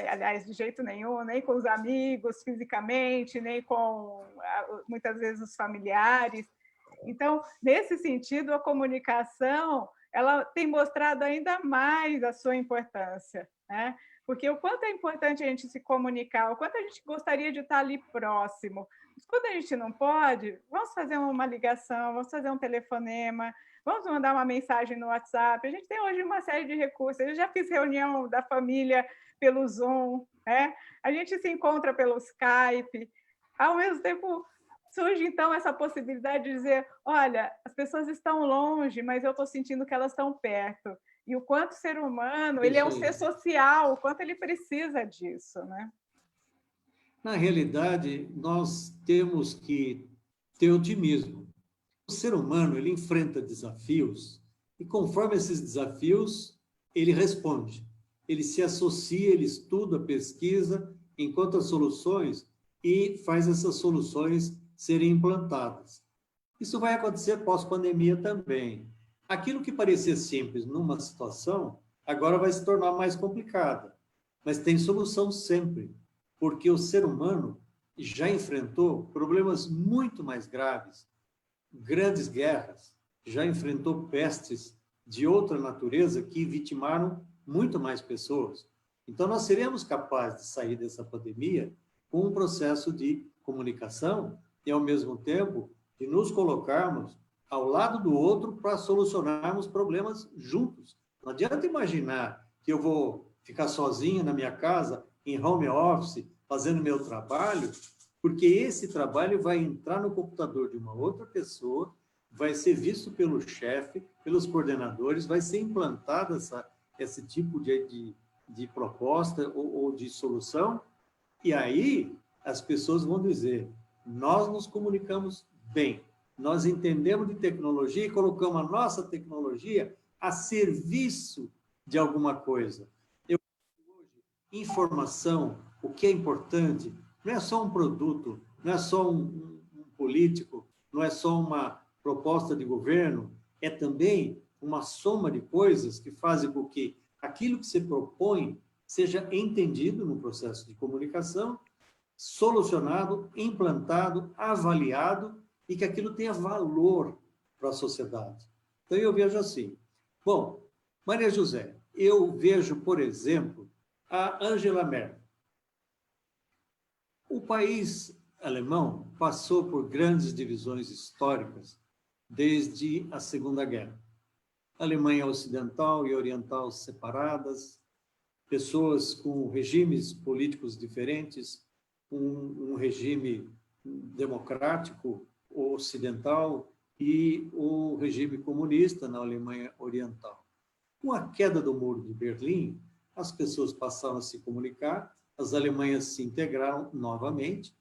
aliás, de jeito nenhum, nem com os amigos fisicamente, nem com, muitas vezes, os familiares. Então, nesse sentido, a comunicação ela tem mostrado ainda mais a sua importância, né? Porque o quanto é importante a gente se comunicar, o quanto a gente gostaria de estar ali próximo. Mas quando a gente não pode, vamos fazer uma ligação, vamos fazer um telefonema, vamos mandar uma mensagem no WhatsApp. A gente tem hoje uma série de recursos. Eu já fiz reunião da família pelo Zoom, né? A gente se encontra pelo Skype. Ao mesmo tempo, surge, então, essa possibilidade de dizer, olha, as pessoas estão longe, mas eu estou sentindo que elas estão perto. E o quanto o ser humano, ele é um ser social, o quanto ele precisa disso, né? Na realidade, nós temos que ter otimismo. O ser humano, ele enfrenta desafios e, conforme esses desafios, ele responde. Ele se associa, ele estuda, pesquisa, encontra soluções e faz essas soluções serem implantadas. Isso vai acontecer pós-pandemia também. Aquilo que parecia simples numa situação, agora vai se tornar mais complicada. Mas tem solução sempre, porque o ser humano já enfrentou problemas muito mais graves, grandes guerras, já enfrentou pestes de outra natureza que vitimaram muito mais pessoas. Então, nós seremos capazes de sair dessa pandemia com um processo de comunicação e, ao mesmo tempo, de nos colocarmos ao lado do outro para solucionarmos problemas juntos. Não adianta imaginar que eu vou ficar sozinho na minha casa, em home office, fazendo meu trabalho, porque esse trabalho vai entrar no computador de uma outra pessoa, vai ser visto pelo chefe, pelos coordenadores, vai ser implantada esse tipo de proposta ou de solução, e aí as pessoas vão dizer, nós nos comunicamos bem, nós entendemos de tecnologia e colocamos a nossa tecnologia a serviço de alguma coisa. Informação, o que é importante, não é só um produto, não é só um político, não é só uma proposta de governo, é também uma soma de coisas que fazem com que aquilo que se propõe seja entendido no processo de comunicação, solucionado, implantado, avaliado e que aquilo tenha valor para a sociedade. Então, eu vejo assim. Bom, Maria José, eu vejo, por exemplo, a Angela Merkel. O país alemão passou por grandes divisões históricas desde a Segunda Guerra. A Alemanha ocidental e oriental separadas, pessoas com regimes políticos diferentes, um regime democrático ocidental e o regime comunista na Alemanha oriental. Com a queda do Muro de Berlim, as pessoas passaram a se comunicar, as Alemanhas se integraram novamente,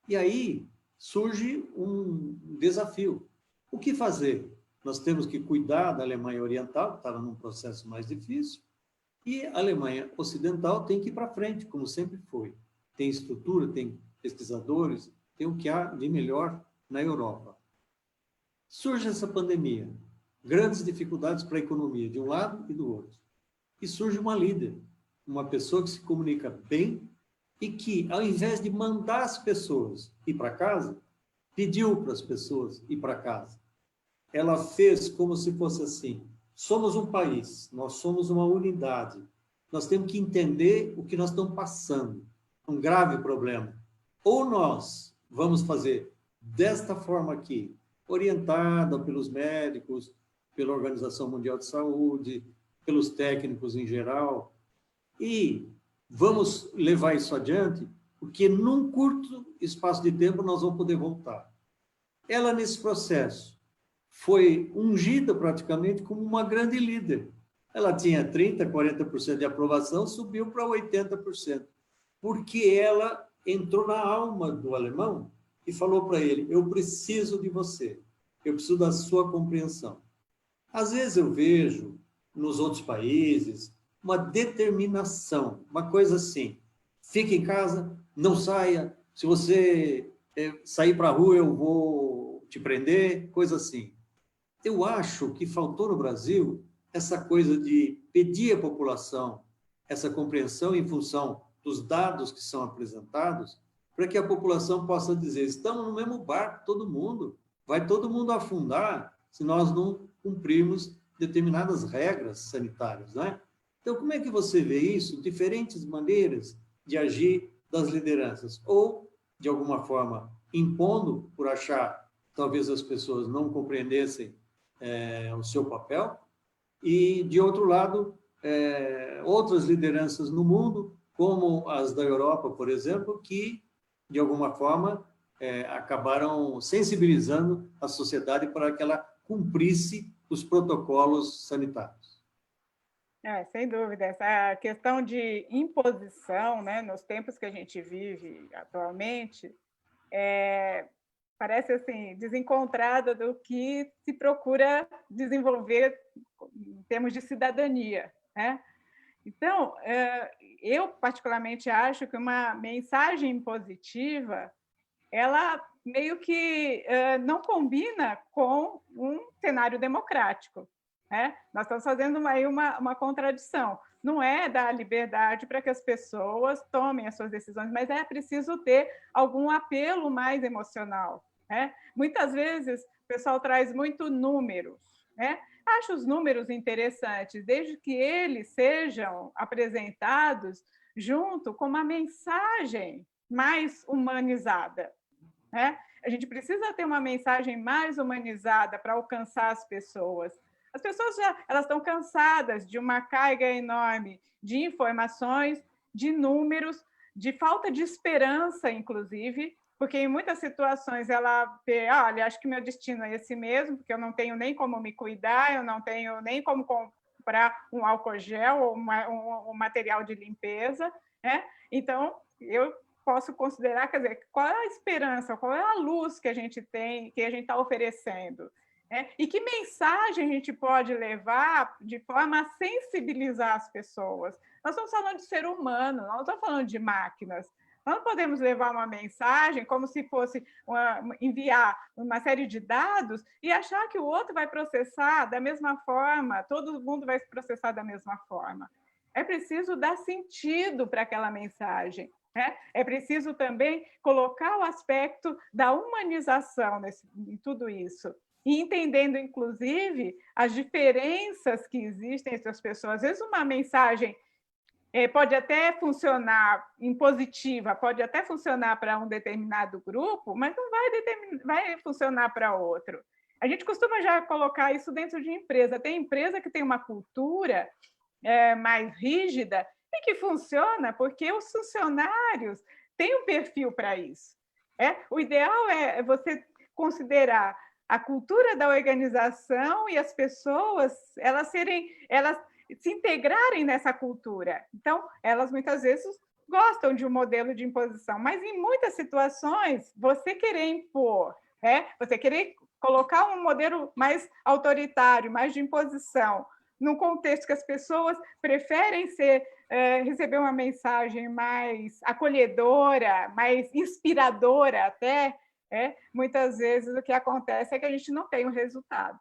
e aí surge um desafio. O que fazer? Nós temos que cuidar da Alemanha Oriental, que estava num processo mais difícil, e a Alemanha Ocidental tem que ir para frente, como sempre foi. Tem estrutura, tem pesquisadores, tem o que há de melhor na Europa. Surge essa pandemia, grandes dificuldades para a economia, de um lado e do outro. E surge uma líder, uma pessoa que se comunica bem e que, ao invés de mandar as pessoas ir para casa, pediu para as pessoas ir para casa. Ela fez como se fosse assim, somos um país, nós somos uma unidade, nós temos que entender o que nós estamos passando, um grave problema. Ou nós vamos fazer desta forma aqui, orientada pelos médicos, pela Organização Mundial de Saúde, pelos técnicos em geral, e vamos levar isso adiante, porque num curto espaço de tempo nós vamos poder voltar. Ela, nesse processo, foi ungida praticamente como uma grande líder. Ela tinha 30%, 40% de aprovação, subiu para 80%, porque ela entrou na alma do alemão e falou para ele, eu preciso de você, eu preciso da sua compreensão. Às vezes eu vejo, nos outros países, uma determinação, uma coisa assim, fique em casa, não saia, se você sair para a rua eu vou te prender, coisa assim. Eu acho que faltou no Brasil essa coisa de pedir à população essa compreensão em função dos dados que são apresentados, para que a população possa dizer, estamos no mesmo barco, todo mundo, vai todo mundo afundar se nós não cumprirmos determinadas regras sanitárias, né? Então, como é que você vê isso? Diferentes maneiras de agir das lideranças, ou, de alguma forma, impondo por achar, talvez as pessoas não compreendessem o seu papel, e, de outro lado, outras lideranças no mundo, como as da Europa, por exemplo, que, de alguma forma, acabaram sensibilizando a sociedade para que ela cumprisse os protocolos sanitários. Sem dúvida, essa questão de imposição, né, nos tempos que a gente vive atualmente, parece assim, desencontrada do que se procura desenvolver em termos de cidadania, né? Então, eu particularmente acho que uma mensagem positiva, ela meio que não combina com um cenário democrático, né? Nós estamos fazendo aí uma contradição. Não é dar liberdade para que as pessoas tomem as suas decisões, mas é preciso ter algum apelo mais emocional, né? Muitas vezes o pessoal traz muito números, né? Acho os números interessantes, desde que eles sejam apresentados junto com uma mensagem mais humanizada, né? A gente precisa ter uma mensagem mais humanizada para alcançar as pessoas. As pessoas elas estão cansadas de uma carga enorme de informações, de números, de falta de esperança, inclusive, porque em muitas situações ela vê, olha, acho que meu destino é esse mesmo, porque eu não tenho nem como me cuidar, eu não tenho nem como comprar um álcool gel ou um material de limpeza, né? Então, eu posso considerar, quer dizer, qual é a esperança, qual é a luz que a gente tem, que a gente está oferecendo? E que mensagem a gente pode levar de forma a sensibilizar as pessoas? Nós estamos falando de ser humano, não estamos falando de máquinas. Nós não podemos levar uma mensagem como se fosse enviar uma série de dados e achar que o outro vai processar da mesma forma, todo mundo vai processar da mesma forma. É preciso dar sentido para aquela mensagem. É preciso também colocar o aspecto da humanização em tudo isso. E entendendo, inclusive, as diferenças que existem entre as pessoas. Às vezes, uma mensagem pode até funcionar em positiva, pode até funcionar para um determinado grupo, mas não vai funcionar para outro. A gente costuma já colocar isso dentro de empresa. Tem empresa que tem uma cultura mais rígida e que funciona porque os funcionários têm um perfil para isso. O ideal é você considerar a cultura da organização e as pessoas elas se integrarem nessa cultura. Então, elas muitas vezes gostam de um modelo de imposição, mas em muitas situações, você querer impor, você querer colocar um modelo mais autoritário, mais de imposição, num contexto que as pessoas preferem receber uma mensagem mais acolhedora, mais inspiradora até, muitas vezes o que acontece é que a gente não tem o resultado.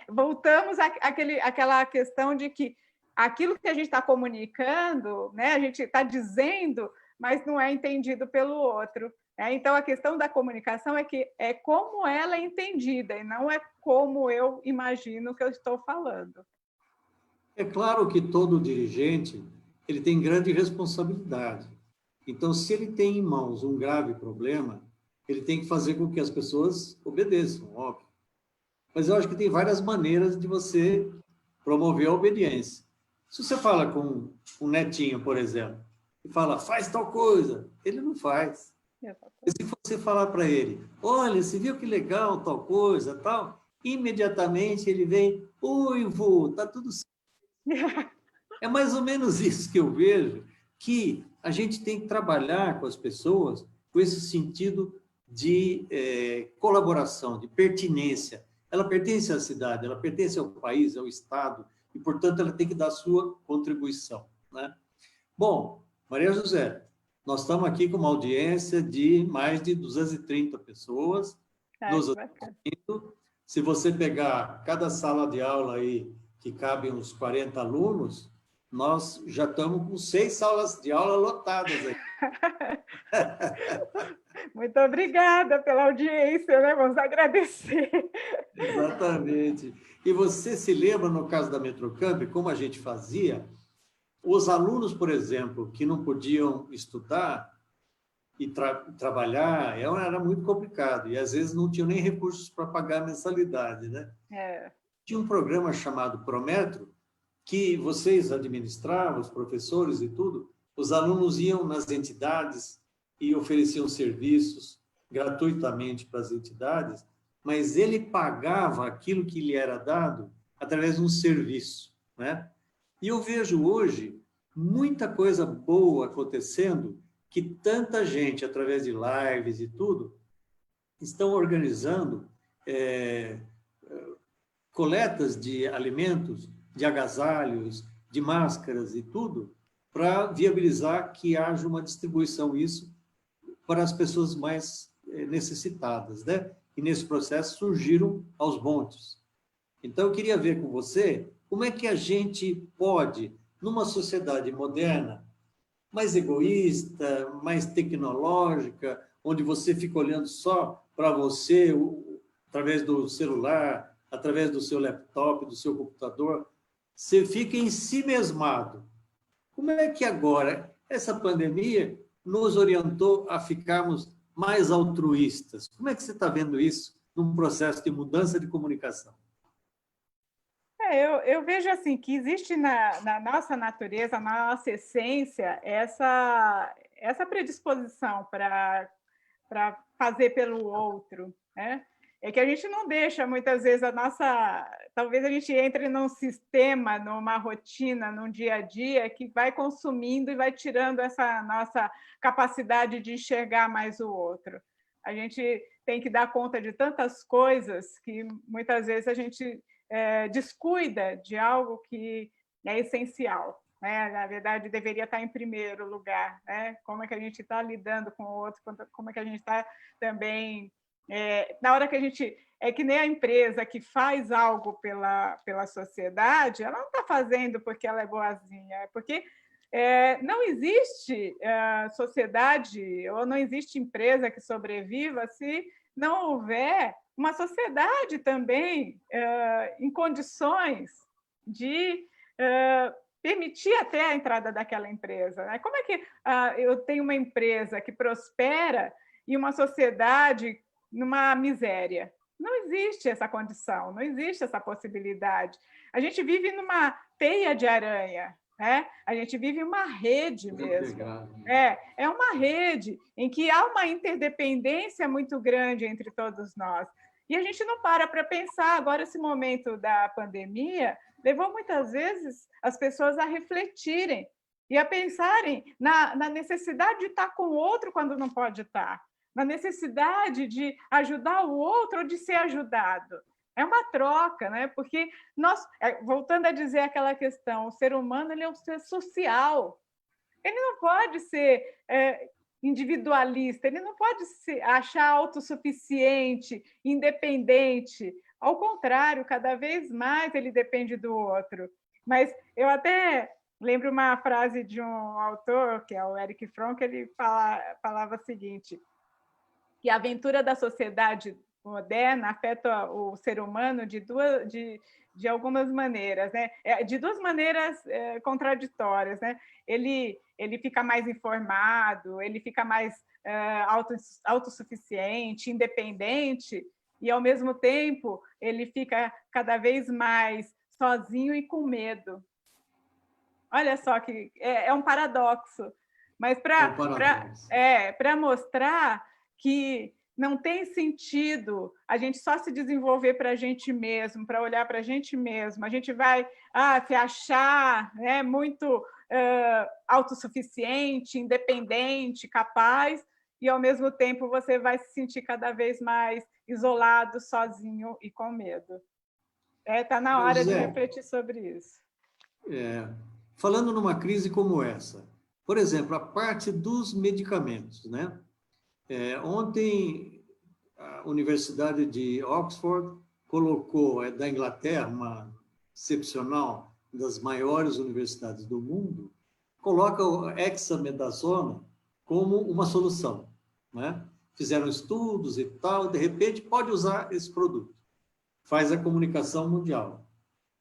Voltamos àquela questão de que aquilo que a gente está comunicando, a gente está dizendo, mas não é entendido pelo outro. Então, a questão da comunicação é como ela é entendida, e não é como eu imagino que eu estou falando. É claro que todo dirigente ele tem grande responsabilidade. Então, se ele tem em mãos um grave problema, ele tem que fazer com que as pessoas obedeçam, óbvio. Mas eu acho que tem várias maneiras de você promover a obediência. Se você fala com um netinho, por exemplo, e fala, faz tal coisa, ele não faz. E se você falar para ele, olha, você viu que legal tal coisa, tal, imediatamente ele vem, oi, vô, tá tudo certo. É mais ou menos isso que eu vejo, que a gente tem que trabalhar com as pessoas com esse sentido de colaboração, de pertinência. Ela pertence à cidade, ela pertence ao país, ao Estado, e, portanto, ela tem que dar a sua contribuição, né? Bom, Maria José, Nós estamos aqui com uma audiência de mais de 230 pessoas nos assistindo. Se você pegar cada sala de aula aí, que cabem uns 40 alunos, nós já estamos com 6 salas de aula lotadas aí. Muito obrigada pela audiência, né? Vamos agradecer. Exatamente. E você se lembra, no caso da Metrocamp, como a gente fazia? Os alunos, por exemplo, que não podiam estudar e trabalhar, era muito complicado, e às vezes não tinham nem recursos para pagar a mensalidade, né? Tinha um programa chamado Prometro, que vocês administravam, os professores e tudo, os alunos iam nas entidades e ofereciam serviços gratuitamente para as entidades, mas ele pagava aquilo que lhe era dado através de um serviço, né? E eu vejo hoje muita coisa boa acontecendo, que tanta gente, através de lives e tudo, estão organizando coletas de alimentos, de agasalhos, de máscaras e tudo, para viabilizar que haja uma distribuição isso para as pessoas mais necessitadas, né? E nesse processo surgiram aos montes. Então, eu queria ver com você como é que a gente pode, numa sociedade moderna, mais egoísta, mais tecnológica, onde você fica olhando só para você, através do celular, através do seu laptop, do seu computador, você fica ensimesmado. Como é que agora essa pandemia nos orientou a ficarmos mais altruístas? Como é que você está vendo isso num processo de mudança de comunicação? Eu vejo assim que existe na nossa natureza, na nossa essência, essa predisposição para fazer pelo outro, né? É que a gente não deixa, muitas vezes, talvez a gente entre num sistema, numa rotina, num dia a dia, que vai consumindo e vai tirando essa nossa capacidade de enxergar mais o outro. A gente tem que dar conta de tantas coisas que, muitas vezes, a gente descuida de algo que é essencial, né? Na verdade, deveria estar em primeiro lugar, né? Como é que a gente está lidando com o outro, como é que a gente está também... na hora que a gente... É que nem a empresa que faz algo pela sociedade, ela não está fazendo porque ela é boazinha, é porque não existe sociedade ou não existe empresa que sobreviva se não houver uma sociedade também em condições de permitir até a entrada daquela empresa, né? Como é que eu tenho uma empresa que prospera e uma sociedade numa miséria? Não existe essa condição, não existe essa possibilidade. A gente vive numa teia de aranha, né? A gente vive uma rede mesmo. É uma rede em que há uma interdependência muito grande entre todos nós. E a gente não para pensar. Agora, esse momento da pandemia levou muitas vezes as pessoas a refletirem e a pensarem na necessidade de estar com o outro quando não pode estar, na necessidade de ajudar o outro ou de ser ajudado. É uma troca, né? Porque nós, voltando a dizer aquela questão, o ser humano ele é um ser social. Ele não pode ser individualista, ele não pode se achar autossuficiente, independente. Ao contrário, cada vez mais ele depende do outro. Mas eu até lembro uma frase de um autor, que é o Erich Fromm, que ele falava o seguinte, que a aventura da sociedade moderna afeta o ser humano de algumas maneiras, né? De duas maneiras contraditórias, né? Ele fica mais informado, ele fica mais autossuficiente, independente, e, ao mesmo tempo, ele fica cada vez mais sozinho e com medo. Olha só que é um paradoxo, mas para mostrar que não tem sentido a gente só se desenvolver para a gente mesmo, para olhar para a gente mesmo. A gente vai se achar, né, muito autossuficiente, independente, capaz, e, ao mesmo tempo, você vai se sentir cada vez mais isolado, sozinho e com medo. Está na hora de refletir sobre isso. Falando numa crise como essa, Por exemplo, a parte dos medicamentos, né? Ontem, a Universidade de Oxford colocou, da Inglaterra, uma excepcional, das maiores universidades do mundo, coloca o hexamedazona como uma solução, né? Fizeram estudos e tal, de repente pode usar esse produto. Faz a comunicação mundial.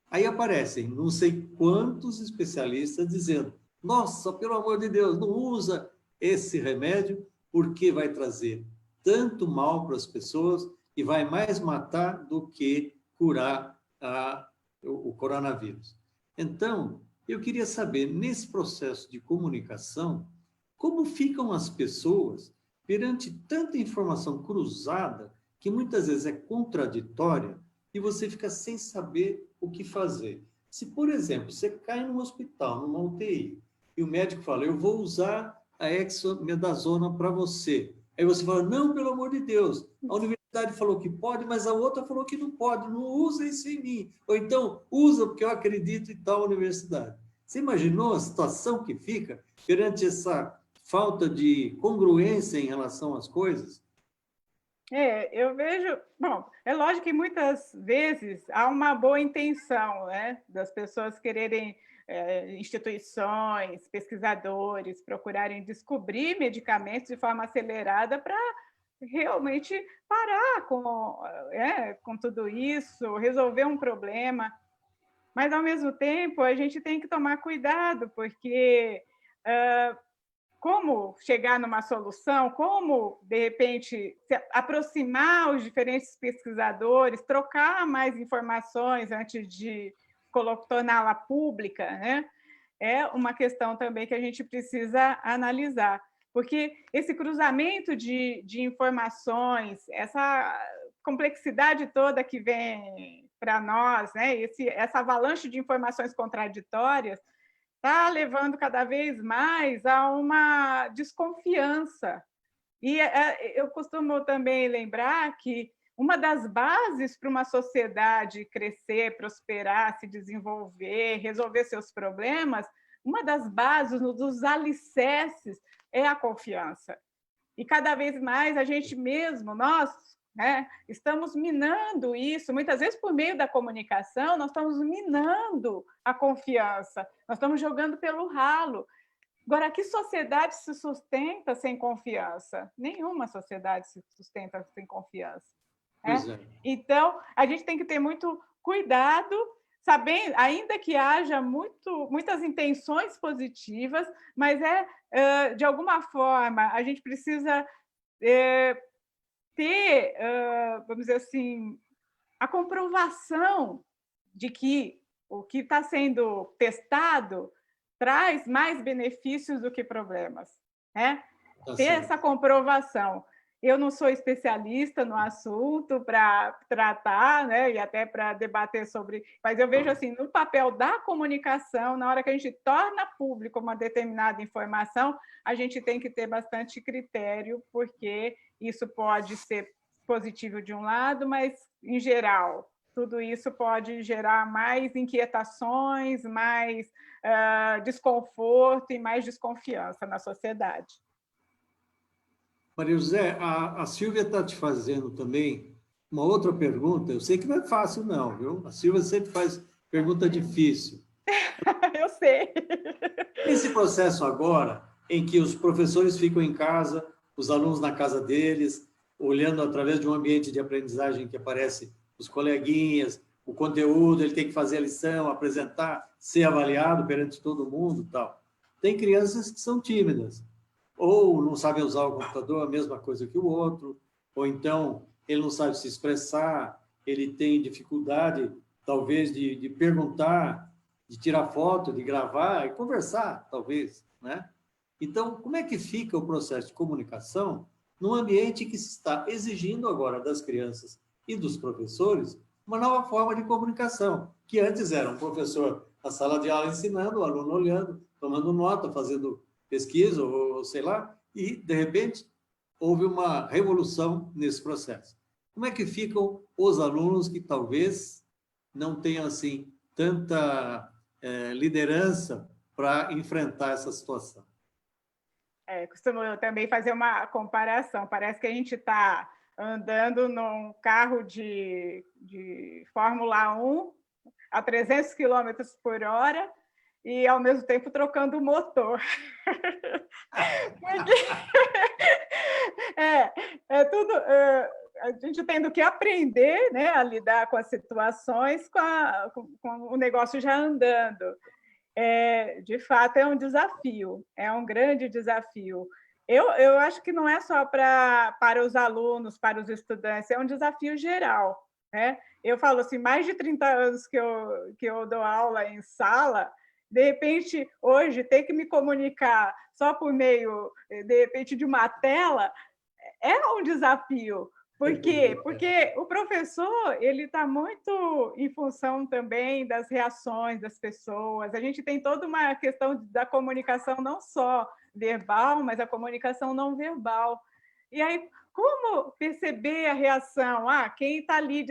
Aí aparecem não sei quantos especialistas dizendo: nossa, pelo amor de Deus, não usa esse remédio porque vai trazer tanto mal para as pessoas e vai mais matar do que curar o coronavírus. Então, eu queria saber, nesse processo de comunicação, como ficam as pessoas perante tanta informação cruzada, que muitas vezes é contraditória, e você fica sem saber o que fazer. Se, por exemplo, você cai num hospital, numa UTI, e o médico fala: eu vou usar a hexamedazona para você. Aí você fala: não, pelo amor de Deus, a universidade falou que pode, mas a outra falou que não pode, não usa isso em mim. Ou então, usa porque eu acredito em tal universidade. Você imaginou a situação que fica perante essa falta de congruência em relação às coisas? Eu vejo, bom, é lógico que muitas vezes há uma boa intenção, né, das pessoas quererem, instituições, pesquisadores, procurarem descobrir medicamentos de forma acelerada para realmente parar com tudo isso, resolver um problema. Mas, ao mesmo tempo, a gente tem que tomar cuidado, porque como chegar numa solução, como, de repente, se aproximar os diferentes pesquisadores, trocar mais informações antes de torná-la pública, né? É uma questão também que a gente precisa analisar, porque esse cruzamento de informações, essa complexidade toda que vem para nós, né? Essa avalanche de informações contraditórias, está levando cada vez mais a uma desconfiança. E eu costumo também lembrar que uma das bases para uma sociedade crescer, prosperar, se desenvolver, resolver seus problemas, uma das bases, um dos alicerces, é a confiança. E cada vez mais a gente mesmo, nós, né, estamos minando isso, muitas vezes por meio da comunicação, nós estamos minando a confiança, nós estamos jogando pelo ralo. Agora, que sociedade se sustenta sem confiança? Nenhuma sociedade se sustenta sem confiança. Então, a gente tem que ter muito cuidado, sabendo, ainda que haja muitas intenções positivas, mas de alguma forma, a gente precisa ter, vamos dizer assim, a comprovação de que o que está sendo testado traz mais benefícios do que problemas, né? Ter essa comprovação. Eu não sou especialista no assunto para tratar, né, e até para debater sobre, mas eu vejo assim, no papel da comunicação, na hora que a gente torna público uma determinada informação, a gente tem que ter bastante critério, porque isso pode ser positivo de um lado, mas, em geral, tudo isso pode gerar mais inquietações, mais desconforto e mais desconfiança na sociedade. Maria José, a Silvia está te fazendo também uma outra pergunta. Eu sei que não é fácil, não, viu? A Silvia sempre faz pergunta difícil. Eu sei. Esse processo agora, em que os professores ficam em casa, os alunos na casa deles, olhando através de um ambiente de aprendizagem que aparece os coleguinhas, o conteúdo, ele tem que fazer a lição, apresentar, ser avaliado perante todo mundo e tal. Tem crianças que são tímidas, ou não sabem usar o computador, a mesma coisa que o outro, ou então ele não sabe se expressar, ele tem dificuldade, talvez, de perguntar, de tirar foto, de gravar e conversar, talvez, né? Então, como é que fica o processo de comunicação num ambiente que se está exigindo agora das crianças e dos professores uma nova forma de comunicação, que antes era um professor na sala de aula ensinando, o aluno olhando, tomando nota, fazendo pesquisa, ou sei lá, e, de repente, houve uma revolução nesse processo. Como é que ficam os alunos que talvez não tenham, assim, tanta liderança para enfrentar essa situação? Costumo também fazer uma comparação. Parece que a gente está andando num carro de Fórmula 1 a 300 quilômetros por hora e, ao mesmo tempo, trocando o motor. Porque tudo... a gente tendo que aprender, né, a lidar com as situações com o negócio já andando. De fato, é um desafio, é um grande desafio. Eu acho que não é só para os alunos, para os estudantes, é um desafio geral, né? Eu falo assim, mais de 30 anos que eu dou aula em sala, de repente, hoje, ter que me comunicar só por meio, de repente, de uma tela, é um desafio. Por quê? Porque o professor ele está muito em função também das reações das pessoas. A gente tem toda uma questão da comunicação não só verbal, mas a comunicação não verbal. E aí, como perceber a reação? Quem está ali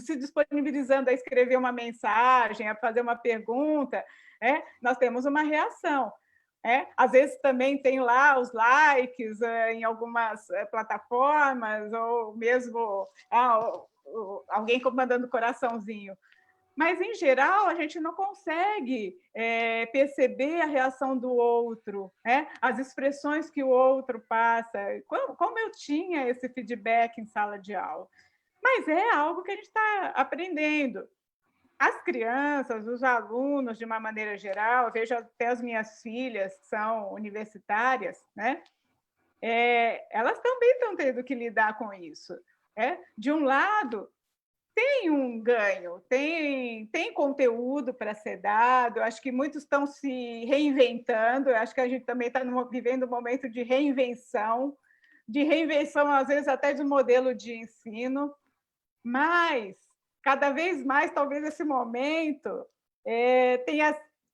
se disponibilizando a escrever uma mensagem, a fazer uma pergunta, nós temos uma reação. Às vezes também tem lá os likes em algumas plataformas, ou mesmo alguém mandando coraçãozinho. Mas, em geral, a gente não consegue perceber a reação do outro, as expressões que o outro passa, como eu tinha esse feedback em sala de aula. Mas é algo que a gente está aprendendo. As crianças, os alunos, de uma maneira geral, eu vejo até as minhas filhas, que são universitárias, né? Elas também estão tendo que lidar com isso. De um lado, tem um ganho, tem conteúdo para ser dado, eu acho que muitos estão se reinventando, eu acho que a gente também está vivendo um momento de reinvenção, às vezes, até de modelo de ensino, mas cada vez mais, talvez esse momento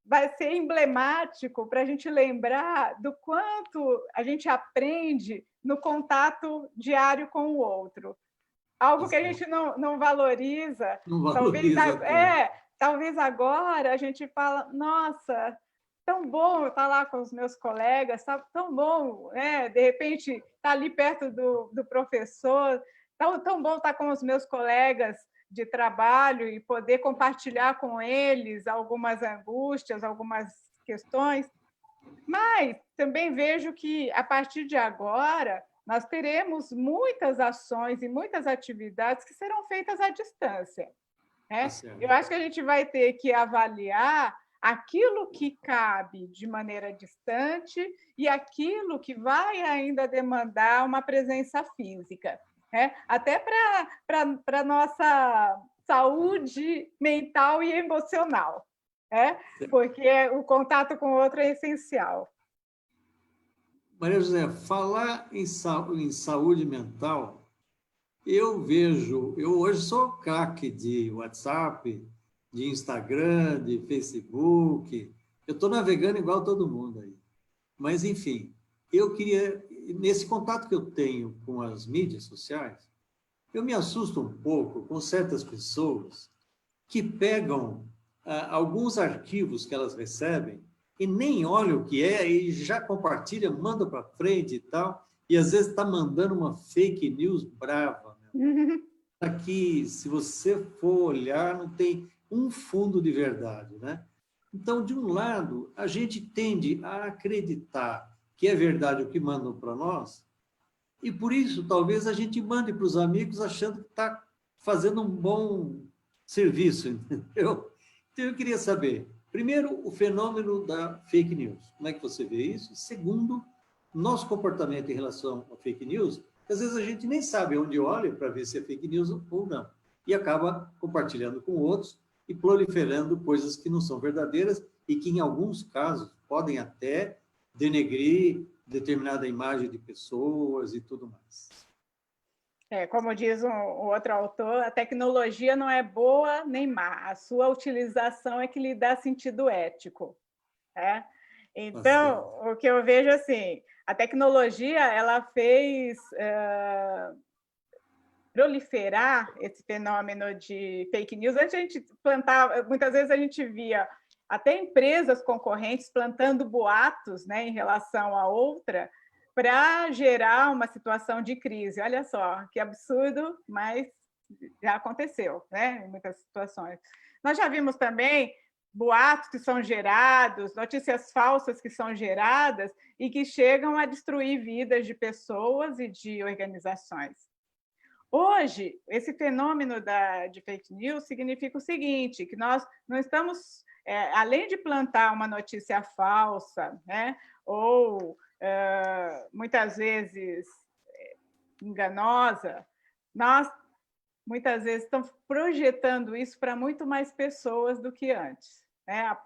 vai ser emblemático para a gente lembrar do quanto a gente aprende no contato diário com o outro. Algo que a gente não valoriza. Não valoriza. Talvez agora a gente fala, nossa, tão bom estar lá com os meus colegas, tão bom, de repente, estar ali perto do professor, tão bom estar com os meus colegas de trabalho e poder compartilhar com eles algumas angústias, algumas questões. Mas também vejo que, a partir de agora, nós teremos muitas ações e muitas atividades que serão feitas à distância. Eu acho que a gente vai ter que avaliar aquilo que cabe de maneira distante e aquilo que vai ainda demandar uma presença física. Até para a nossa saúde mental e emocional, porque o contato com o outro é essencial. Maria José, falar em saúde mental, eu hoje sou craque de WhatsApp, de Instagram, de Facebook, eu estou navegando igual todo mundo aí. Mas, enfim, eu queria, nesse contato que eu tenho com as mídias sociais, eu me assusto um pouco com certas pessoas que pegam alguns arquivos que elas recebem e nem olham o que é e já compartilham, mandam para frente e tal, e às vezes está mandando uma fake news brava. Aqui, se você for olhar, não tem um fundo de verdade, né? Então, de um lado, a gente tende a acreditar que é verdade o que mandam para nós, e por isso, talvez, a gente mande para os amigos achando que está fazendo um bom serviço, entendeu? Então, eu queria saber, primeiro, o fenômeno da fake news. Como é que você vê isso? Segundo, nosso comportamento em relação à fake news, que às vezes a gente nem sabe onde olha para ver se é fake news ou não, e acaba compartilhando com outros e proliferando coisas que não são verdadeiras e que, em alguns casos, podem até denegrir determinada imagem de pessoas e tudo mais. Como diz um outro autor, a tecnologia não é boa nem má, a sua utilização é que lhe dá sentido ético. Então, o que eu vejo assim, a tecnologia ela fez proliferar esse fenômeno de fake news. Antes a gente plantava, muitas vezes a gente via até empresas concorrentes plantando boatos, né, em relação a outra, para gerar uma situação de crise. Olha só, que absurdo, mas já aconteceu, né, em muitas situações. Nós já vimos também boatos que são gerados, notícias falsas que são geradas e que chegam a destruir vidas de pessoas e de organizações. Hoje, esse fenômeno de fake news significa o seguinte, que nós não estamos, além de plantar uma notícia falsa, né, ou muitas vezes enganosa, nós muitas vezes estamos projetando isso para muito mais pessoas do que antes.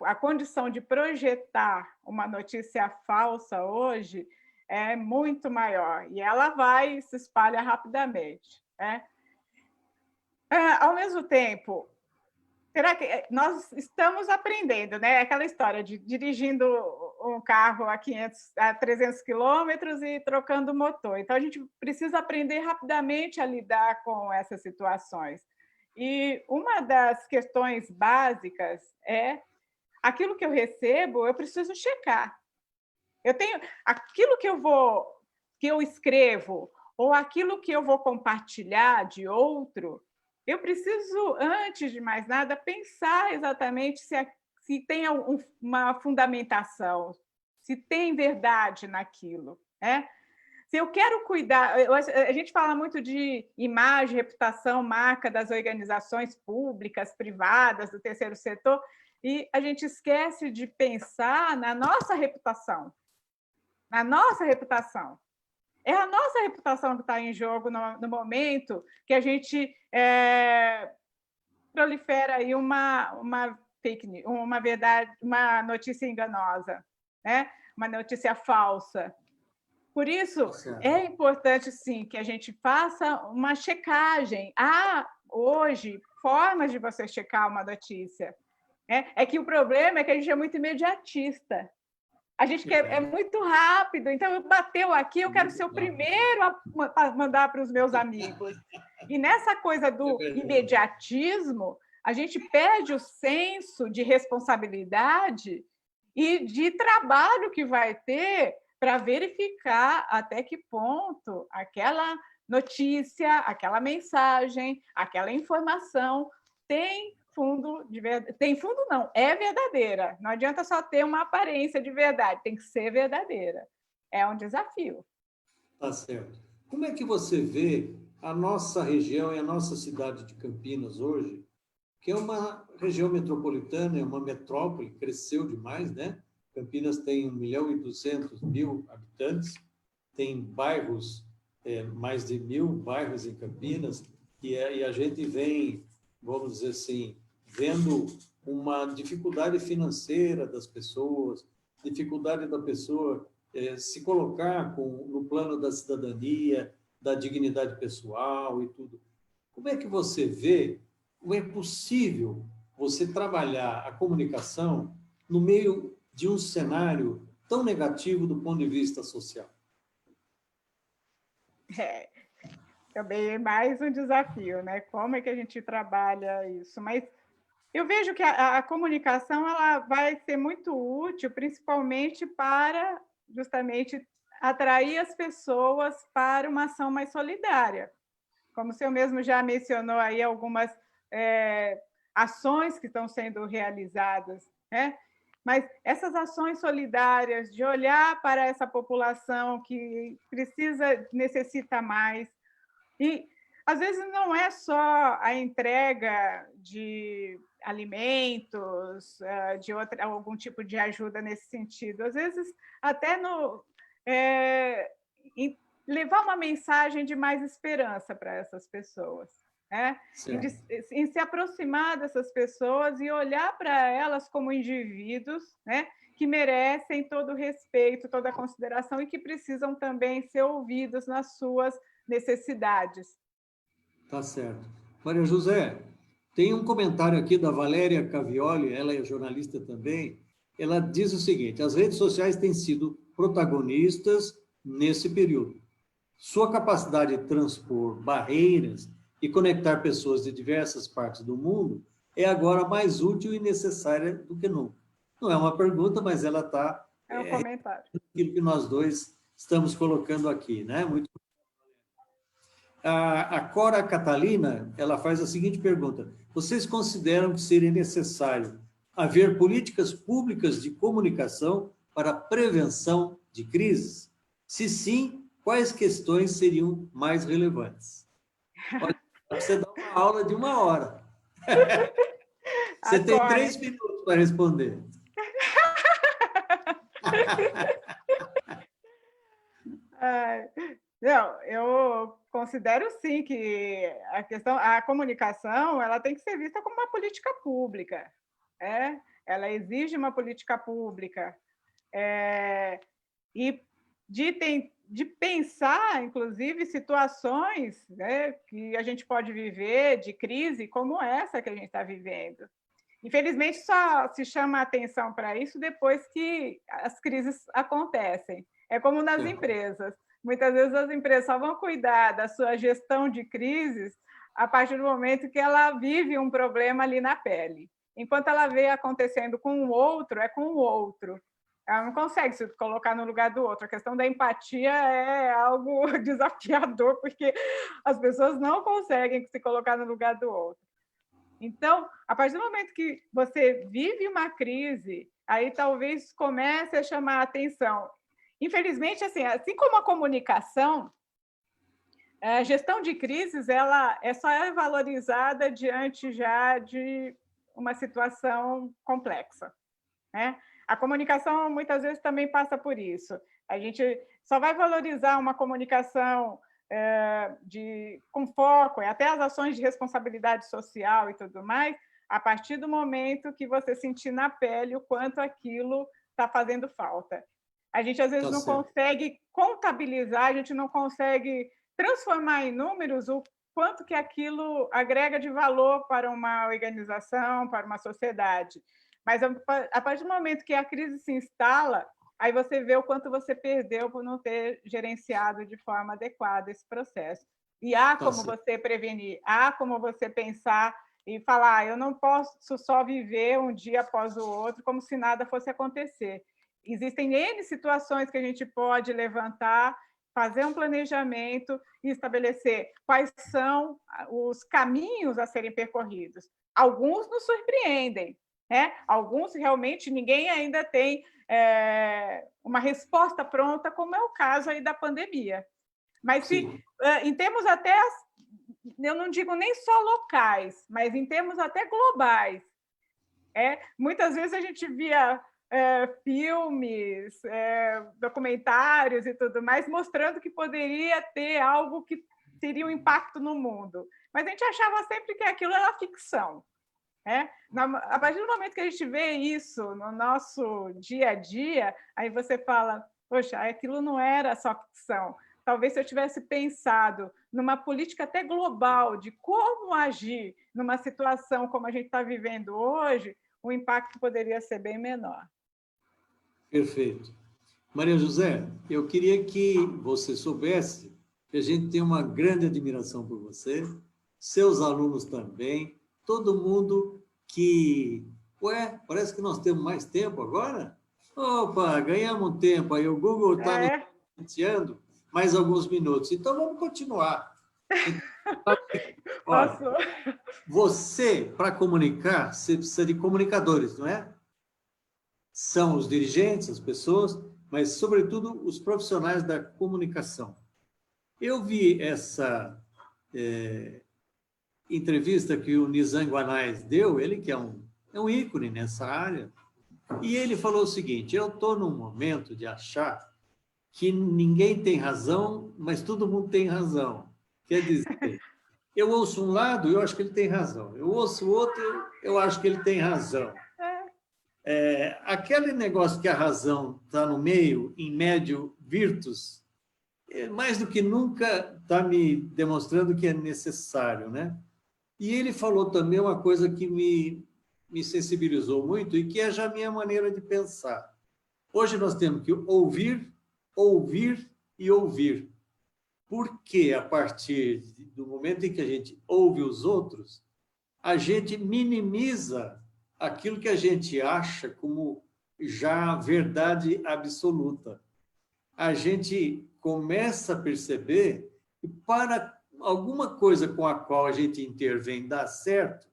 A condição de projetar uma notícia falsa hoje é muito maior e ela vai e se espalha rapidamente. Ao mesmo tempo, será que nós estamos aprendendo, né? Aquela história de dirigindo um carro a 300 quilômetros e trocando o motor. Então, a gente precisa aprender rapidamente a lidar com essas situações. E uma das questões básicas é aquilo que eu recebo, eu preciso checar. Eu tenho aquilo que eu escrevo ou aquilo que eu vou compartilhar de outro, eu preciso, antes de mais nada, pensar exatamente se tem uma fundamentação, se tem verdade naquilo. Se eu quero cuidar... A gente fala muito de imagem, reputação, marca das organizações públicas, privadas, do terceiro setor, e a gente esquece de pensar na nossa reputação. Na nossa reputação. É a nossa reputação que está em jogo no momento que a gente prolifera aí uma fake news, uma notícia enganosa, né? Uma notícia falsa. Por isso, é importante, sim, que a gente faça uma checagem. Há, hoje, formas de você checar uma notícia. É que o problema é que a gente é muito imediatista. A gente é muito rápido, então bateu aqui, eu quero ser o primeiro a mandar para os meus amigos. E nessa coisa do imediatismo, a gente perde o senso de responsabilidade e de trabalho que vai ter para verificar até que ponto aquela notícia, aquela mensagem, aquela informação tem fundo de verdade. Tem fundo, não, é verdadeira. Não adianta só ter uma aparência de verdade, tem que ser verdadeira. É um desafio. Tá certo. Como é que você vê a nossa região e a nossa cidade de Campinas hoje, que é uma região metropolitana, é uma metrópole, cresceu demais, né? Campinas tem 1.200.000 habitantes, tem bairros, mais de 1.000 bairros em Campinas, e a gente vem, vamos dizer assim, vendo uma dificuldade financeira das pessoas, dificuldade da pessoa se colocar no plano da cidadania, da dignidade pessoal e tudo. Como é que você vê, como é possível você trabalhar a comunicação no meio de um cenário tão negativo do ponto de vista social? Também é mais um desafio, né? Como é que a gente trabalha isso? Mas eu vejo que a comunicação ela vai ser muito útil, principalmente para justamente atrair as pessoas para uma ação mais solidária. Como o senhor mesmo já mencionou aí algumas ações que estão sendo realizadas, né? Mas essas ações solidárias de olhar para essa população que necessita mais, e às vezes não é só a entrega de alimentos, de algum tipo de ajuda nesse sentido, às vezes até levar uma mensagem de mais esperança para essas pessoas. Em se aproximar dessas pessoas e olhar para elas como indivíduos, né, que merecem todo o respeito, toda a consideração e que precisam também ser ouvidos nas suas necessidades. Tá certo. Maria José, tem um comentário aqui da Valéria Cavioli, ela é jornalista também, ela diz o seguinte: as redes sociais têm sido protagonistas nesse período. Sua capacidade de transpor barreiras e conectar pessoas de diversas partes do mundo é agora mais útil e necessária do que nunca. Não é uma pergunta, mas ela está É um comentário. aquilo que nós dois estamos colocando aqui, né? Muito. A Cora Catalina, ela faz a seguinte pergunta: vocês consideram que seria necessário haver políticas públicas de comunicação para a prevenção de crises? Se sim, quais questões seriam mais relevantes? Olha, você dá uma aula de 1 hora. Você tem 3 minutos para responder. Não, eu considero sim que a comunicação, ela tem que ser vista como uma política pública, ela exige uma política pública, e de pensar, inclusive, situações, né, que a gente pode viver de crise como essa que a gente está vivendo. Infelizmente, só se chama atenção para isso depois que as crises acontecem. É como nas empresas. Muitas vezes as empresas só vão cuidar da sua gestão de crises a partir do momento que ela vive um problema ali na pele. Enquanto ela vê acontecendo com o outro, é com o outro. Ela não consegue se colocar no lugar do outro. A questão da empatia é algo desafiador, porque as pessoas não conseguem se colocar no lugar do outro. Então, a partir do momento que você vive uma crise, aí talvez comece a chamar a atenção. Infelizmente, assim como a comunicação, a gestão de crises ela só é valorizada diante já de uma situação complexa, né? A comunicação, muitas vezes, também passa por isso. A gente só vai valorizar uma comunicação com foco, até as ações de responsabilidade social e tudo mais, a partir do momento que você sentir na pele o quanto aquilo está fazendo falta. A gente, às vezes, não consegue contabilizar, a gente não consegue transformar em números o quanto que aquilo agrega de valor para uma organização, para uma sociedade. Mas, a partir do momento que a crise se instala, aí você vê o quanto você perdeu por não ter gerenciado de forma adequada esse processo. E há como você prevenir, há como você pensar e falar, eu não posso só viver um dia após o outro como se nada fosse acontecer. Existem N situações que a gente pode levantar, fazer um planejamento e estabelecer quais são os caminhos a serem percorridos. Alguns nos surpreendem, né? Alguns realmente ninguém ainda tem uma resposta pronta, como é o caso aí da pandemia. Mas em termos até, eu não digo nem só locais, mas em termos até globais, muitas vezes a gente via filmes, documentários e tudo mais, mostrando que poderia ter algo que teria um impacto no mundo. Mas a gente achava sempre que aquilo era ficção. A partir do momento que a gente vê isso no nosso dia a dia, aí você fala, poxa, aquilo não era só ficção. Talvez se eu tivesse pensado numa política até global de como agir numa situação como a gente está vivendo hoje, o impacto poderia ser bem menor. Perfeito. Maria José, eu queria que você soubesse que a gente tem uma grande admiração por você, seus alunos também, todo mundo que... parece que nós temos mais tempo agora? Opa, ganhamos um tempo aí, o Google está nos iniciando mais alguns minutos. Então, vamos continuar. Olha, você, para comunicar, você precisa de comunicadores, não é? São os dirigentes, as pessoas, mas, sobretudo, os profissionais da comunicação. Eu vi essa entrevista que o Nizam Guanais deu, ele que é um ícone nessa área, e ele falou o seguinte, eu estou num momento de achar que ninguém tem razão, mas todo mundo tem razão. Quer dizer, eu ouço um lado, eu acho que ele tem razão. Eu ouço o outro, eu acho que ele tem razão. Aquele negócio que a razão está no meio, em médio virtus, mais do que nunca está me demonstrando que é necessário, né? E ele falou também uma coisa que me sensibilizou muito e que é já a minha maneira de pensar. Hoje nós temos que ouvir, ouvir e ouvir. Porque, a partir do momento em que a gente ouve os outros, a gente minimiza aquilo que a gente acha como já verdade absoluta. A gente começa a perceber que para alguma coisa com a qual a gente intervém dar certo,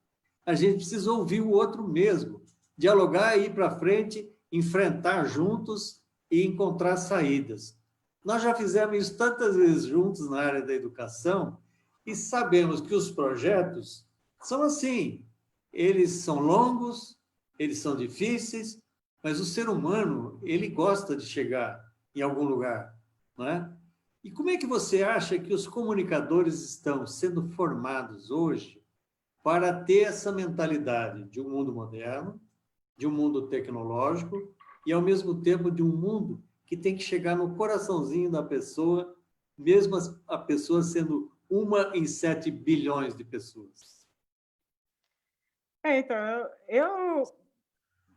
a gente precisa ouvir o outro mesmo, dialogar, ir para frente, enfrentar juntos e encontrar saídas. Nós já fizemos isso tantas vezes juntos na área da educação e sabemos que os projetos são assim, eles são longos, eles são difíceis, mas o ser humano, ele gosta de chegar em algum lugar, não é? E como é que você acha que os comunicadores estão sendo formados hoje para ter essa mentalidade de um mundo moderno, de um mundo tecnológico e, ao mesmo tempo, de um mundo que tem que chegar no coraçãozinho da pessoa, mesmo a pessoa sendo 1 em 7 bilhões de pessoas? Então, eu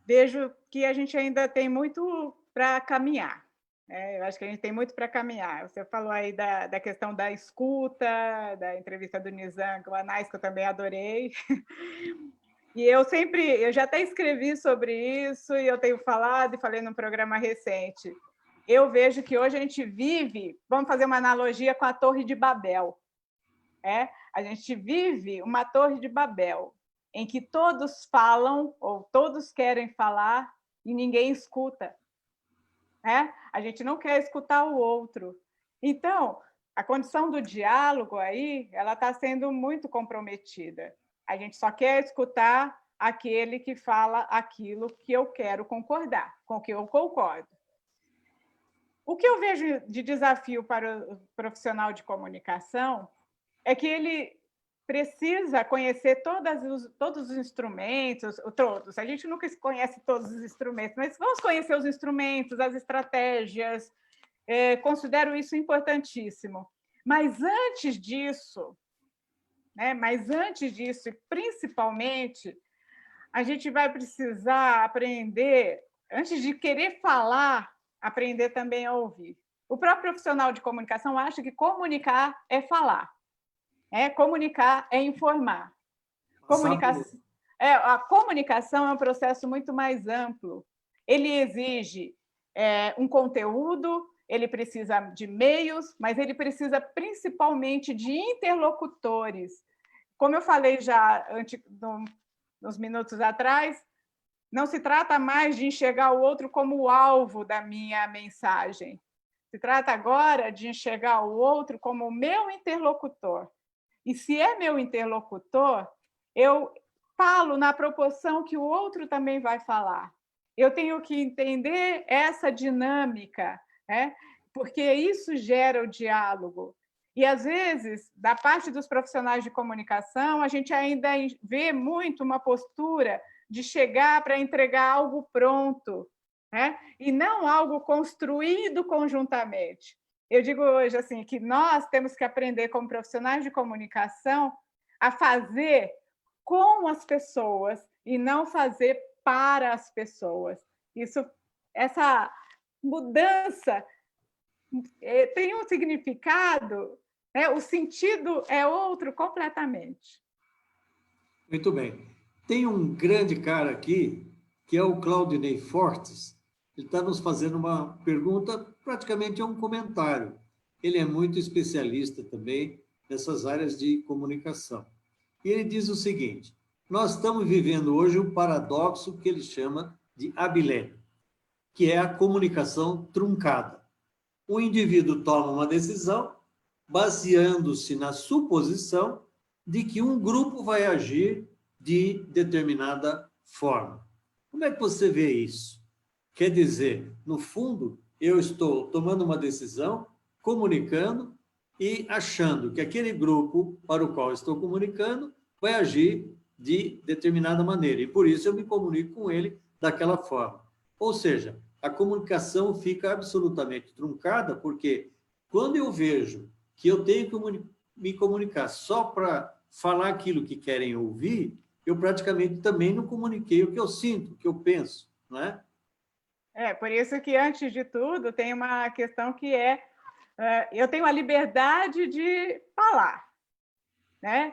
vejo que a gente ainda tem muito para caminhar. Eu acho que a gente tem muito para caminhar. Você falou aí da questão da escuta, da entrevista do Nizam com o Anais, que eu também adorei. E eu já até escrevi sobre isso, e eu tenho falado e falei num programa recente. Eu vejo que hoje a gente vive, vamos fazer uma analogia com a Torre de Babel. A gente vive uma Torre de Babel, em que todos falam, ou todos querem falar, e ninguém escuta. A gente não quer escutar o outro. Então, a condição do diálogo aí, ela está sendo muito comprometida. A gente só quer escutar aquele que fala aquilo que eu quero concordar, com o que eu concordo. O que eu vejo de desafio para o profissional de comunicação é que ele precisa conhecer todos os instrumentos, todos. A gente nunca conhece todos os instrumentos, mas vamos conhecer os instrumentos, as estratégias. Considero isso importantíssimo. Mas antes disso, e principalmente, a gente vai precisar aprender, antes de querer falar, aprender também a ouvir. O próprio profissional de comunicação acha que comunicar é falar. Comunicar é informar. A comunicação é um processo muito mais amplo. Ele exige um conteúdo, ele precisa de meios, mas ele precisa principalmente de interlocutores. Como eu falei já nos minutos atrás, não se trata mais de enxergar o outro como o alvo da minha mensagem. Se trata agora de enxergar o outro como o meu interlocutor. E se é meu interlocutor, eu falo na proporção que o outro também vai falar. Eu tenho que entender essa dinâmica, porque isso gera o diálogo. E, às vezes, da parte dos profissionais de comunicação, a gente ainda vê muito uma postura de chegar para entregar algo pronto, e não algo construído conjuntamente. Eu digo hoje assim, que nós temos que aprender, como profissionais de comunicação, a fazer com as pessoas e não fazer para as pessoas. Essa mudança tem um significado, o sentido é outro completamente. Muito bem. Tem um grande cara aqui, que é o Claudinei Fortes. Ele está nos fazendo uma pergunta, praticamente é um comentário. Ele é muito especialista também nessas áreas de comunicação. E ele diz o seguinte: nós estamos vivendo hoje um paradoxo que ele chama de abilene, que é a comunicação truncada. O indivíduo toma uma decisão baseando-se na suposição de que um grupo vai agir de determinada forma. Como é que você vê isso? Quer dizer, no fundo, eu estou tomando uma decisão, comunicando e achando que aquele grupo para o qual estou comunicando vai agir de determinada maneira. E por isso eu me comunico com ele daquela forma. Ou seja, a comunicação fica absolutamente truncada, porque quando eu vejo que eu tenho que me comunicar só para falar aquilo que querem ouvir, eu praticamente também não comuniquei o que eu sinto, o que eu penso, não é? Por isso que, antes de tudo, tem uma questão que eu tenho a liberdade de falar,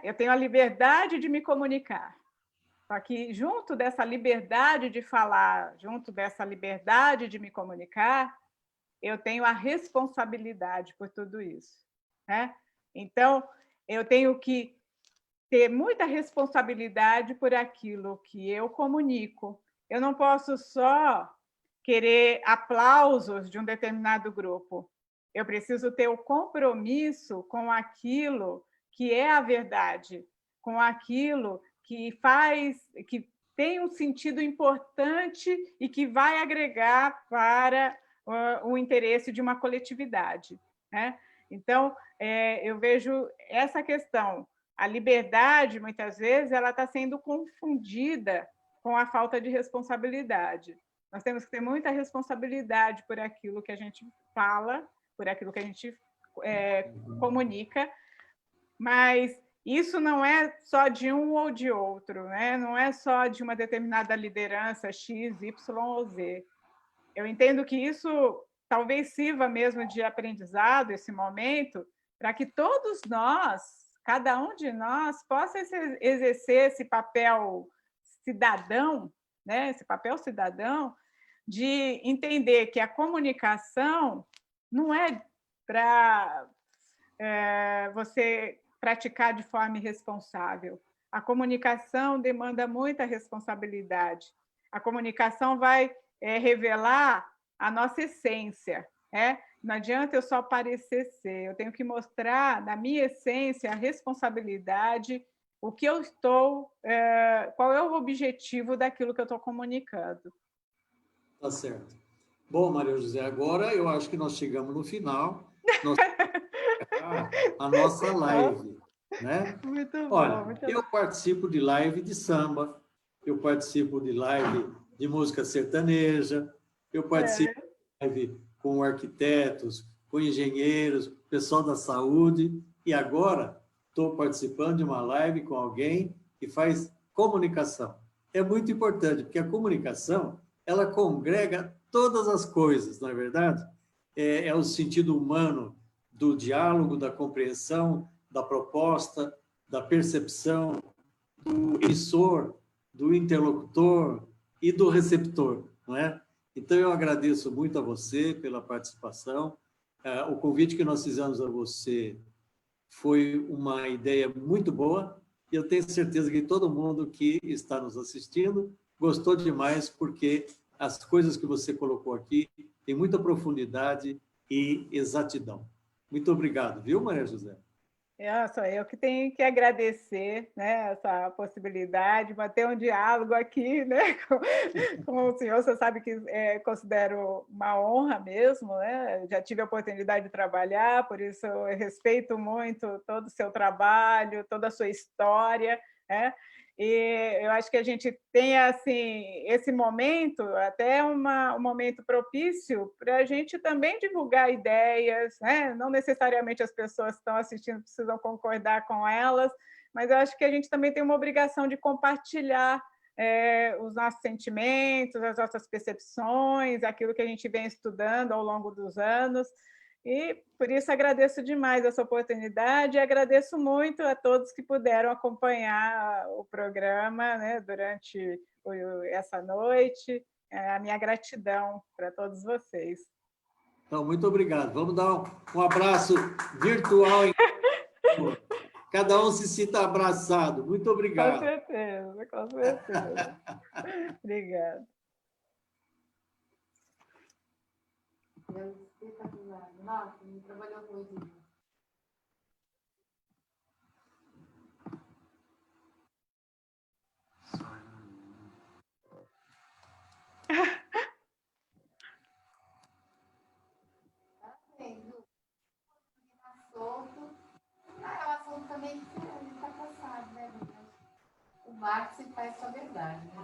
eu tenho a liberdade de me comunicar. Só que junto dessa liberdade de falar, junto dessa liberdade de me comunicar, eu tenho a responsabilidade por tudo isso, né? Então, eu tenho que ter muita responsabilidade por aquilo que eu comunico. Eu não posso só querer aplausos de um determinado grupo. Eu preciso ter o compromisso com aquilo que é a verdade, com aquilo que tem um sentido importante e que vai agregar para o interesse de uma coletividade, né? Então, eu vejo essa questão. A liberdade, muitas vezes, ela está sendo confundida com a falta de responsabilidade. Nós temos que ter muita responsabilidade por aquilo que a gente fala, por aquilo que a gente comunica, mas isso não é só de um ou de outro, né? Não é só de uma determinada liderança X, Y ou Z. Eu entendo que isso talvez sirva mesmo de aprendizado, esse momento, para que todos nós, cada um de nós, possa exercer esse papel cidadão, né? Esse papel cidadão, de entender que a comunicação não é para você praticar de forma irresponsável. A comunicação demanda muita responsabilidade. A comunicação vai revelar a nossa essência, né? Não adianta eu só parecer ser, eu tenho que mostrar, na minha essência, a responsabilidade, o que eu estou, qual é o objetivo daquilo que eu estou comunicando. Tá certo. Bom, Maria José, agora eu acho que nós chegamos no final. Nós a nossa live, né? Muito bom, Olha, muito eu bom. participo de live de samba, eu participo de live de música sertaneja, eu participo de live com arquitetos, com engenheiros, pessoal da saúde, e agora estou participando de uma live com alguém que faz comunicação. É muito importante, porque a comunicação, ela congrega todas as coisas, não é verdade? É o sentido humano do diálogo, da compreensão, da proposta, da percepção, do emissor, do interlocutor e do receptor, não é? Então, eu agradeço muito a você pela participação. O convite que nós fizemos a você foi uma ideia muito boa e eu tenho certeza que todo mundo que está nos assistindo gostou demais, porque as coisas que você colocou aqui têm muita profundidade e exatidão. Muito obrigado, viu, Maria José? Sou eu que tenho que agradecer, né, essa possibilidade, manter um diálogo aqui, né, com o senhor. Você sabe que considero uma honra mesmo, né? Já tive a oportunidade de trabalhar, por isso eu respeito muito todo o seu trabalho, toda a sua história, né? E eu acho que a gente tem assim esse momento, até um momento propício para a gente também divulgar ideias, né? Não necessariamente as pessoas que estão assistindo precisam concordar com elas, mas eu acho que a gente também tem uma obrigação de compartilhar os nossos sentimentos, as nossas percepções, aquilo que a gente vem estudando ao longo dos anos. E por isso agradeço demais essa oportunidade e agradeço muito a todos que puderam acompanhar o programa, né, durante essa noite. A minha gratidão para todos vocês. Então, muito obrigado. Vamos dar um abraço virtual. Cada um se sinta abraçado. Muito obrigado. Com certeza, com certeza. Obrigada. Nossa, me trabalhou muito. Solto. É um assunto também diferente, está passado, né? O Marx faz sua verdade, né?